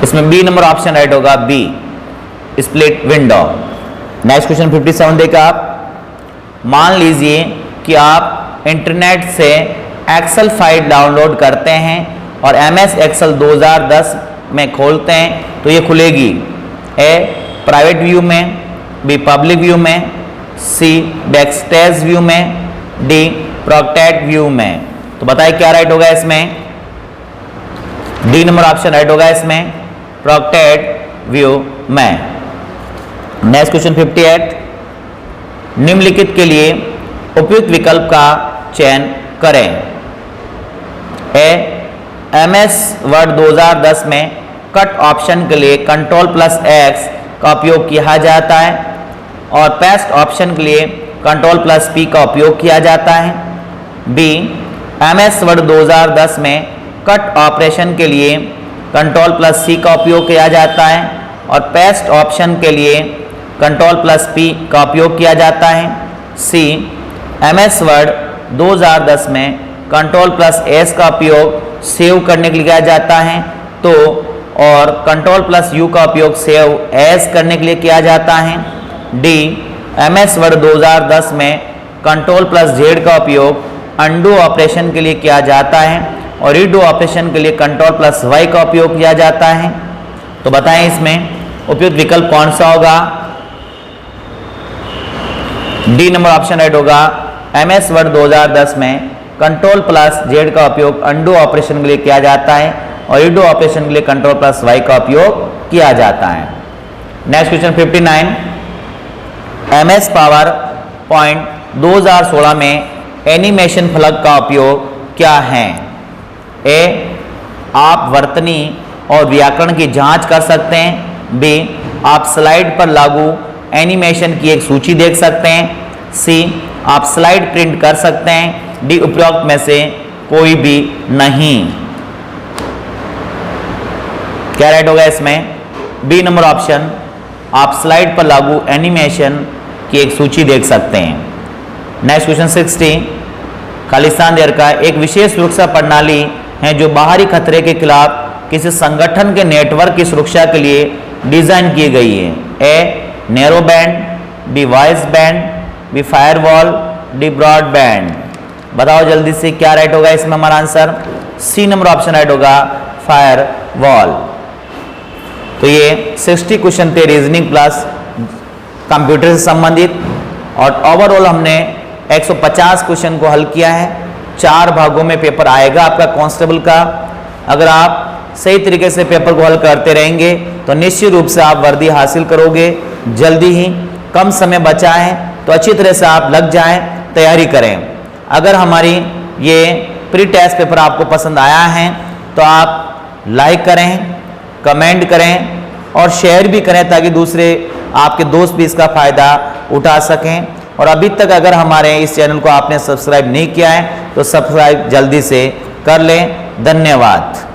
इसमें बी नंबर ऑप्शन राइट होगा, B split window. Next question 57 देखा आप, मान लीजिए कि आप इंटरनेट से एक्सेल फाइल डाउनलोड करते हैं और MS Excel 2010 में खोलते हैं तो ये खुलेगी। ए प्राइवेट व्यू में, बी पब्लिक व्यू में, सी बैकस्टेज व्यू में, डी प्रोटेक्टेड व्यू में। तो बताइए क्या राइट होगा इसमें। डी नंबर ऑप्शन राइट होगा इसमें, प्रोटेक्टेड व्यू में। नेक्स्ट क्वेश्चन 58, निम्नलिखित के लिए उपयुक्त विकल्प का चयन करें। ए MS वर्ड 2010 में कट ऑप्शन के लिए Ctrl+X का उपयोग किया जाता है और पेस्ट ऑप्शन के लिए Ctrl+P का उपयोग किया जाता है। बी MS वर्ड 2010 में कट ऑपरेशन के लिए Ctrl+C का उपयोग किया जाता है और पेस्ट ऑप्शन के लिए Ctrl+P का उपयोग किया जाता है। सी MS वर्ड 2010 में Ctrl+S का उपयोग सेव करने के लिए किया जाता है तो और Ctrl+U का उपयोग सेव एज करने के लिए किया जाता है। डी MS वर्ड 2010 में Ctrl+Z का उपयोग अंडू ऑपरेशन के लिए किया जाता है और रीडू ऑपरेशन के लिए Ctrl+Y का उपयोग किया जाता है। तो बताएं इसमें उपयुक्त विकल्प कौन सा होगा। डी नंबर ऑप्शन राइट होगा, MS वर्ड 2010 में Ctrl+Z का उपयोग अंडू ऑपरेशन के लिए किया जाता है और रीडू ऑपरेशन के लिए Ctrl+Y का उपयोग किया जाता है। Next question 59, MS power point 2016 में एनिमेशन फलक का उपयोग क्या है। ए आप वर्तनी और व्याकरण की जांच कर सकते हैं। बी आप स्लाइड पर लागू एनिमेशन की एक सूची देख सकते हैं। सी आप स्लाइड प्रिंट कर सकते हैं। डी उपरोक्त में से कोई भी नहीं। क्या राइट होगा इसमें। बी नंबर ऑप्शन आप स्लाइड पर लागू एनिमेशन की एक सूची देख सकते हैं। नेक्स्ट क्वेश्चन 60, खालिस्तान देर का एक विशेष सुरक्षा प्रणाली है जो बाहरी खतरे के खिलाफ किसी संगठन के नेटवर्क की सुरक्षा के लिए डिजाइन की गई है। A narrow band, B voice band, B firewall, D broadband. बताओ जल्दी से क्या राइट होगा इसमें हमारा answer. C number option right होगा, फायरवॉल। तो ये 60 क्वेश्चन थे रीजनिंग प्लस कंप्यूटर से संबंधित और ओवरऑल हमने 150 क्वेश्चन को हल किया है। 4 भागों में पेपर आएगा आपका कांस्टेबल का। अगर आप सही तरीके से पेपर को हल करते रहेंगे तो निश्चित रूप से आप वर्दी हासिल करोगे जल्दी ही। कम समय बचा है तो अच्छी तरह से आप लग जाएं, तैयारी करें। अगर हमारी ये प्री टेस्ट पेपर आपको पसंद आया है तो आप लाइक करें, कमेंट करें और शेयर भी करें ताकि दूसरे आपके दोस्त भी इसका फ़ायदा उठा सकें। और अभी तक अगर हमारे इस चैनल को आपने सब्सक्राइब नहीं किया है तो सब्सक्राइब जल्दी से कर लें। धन्यवाद।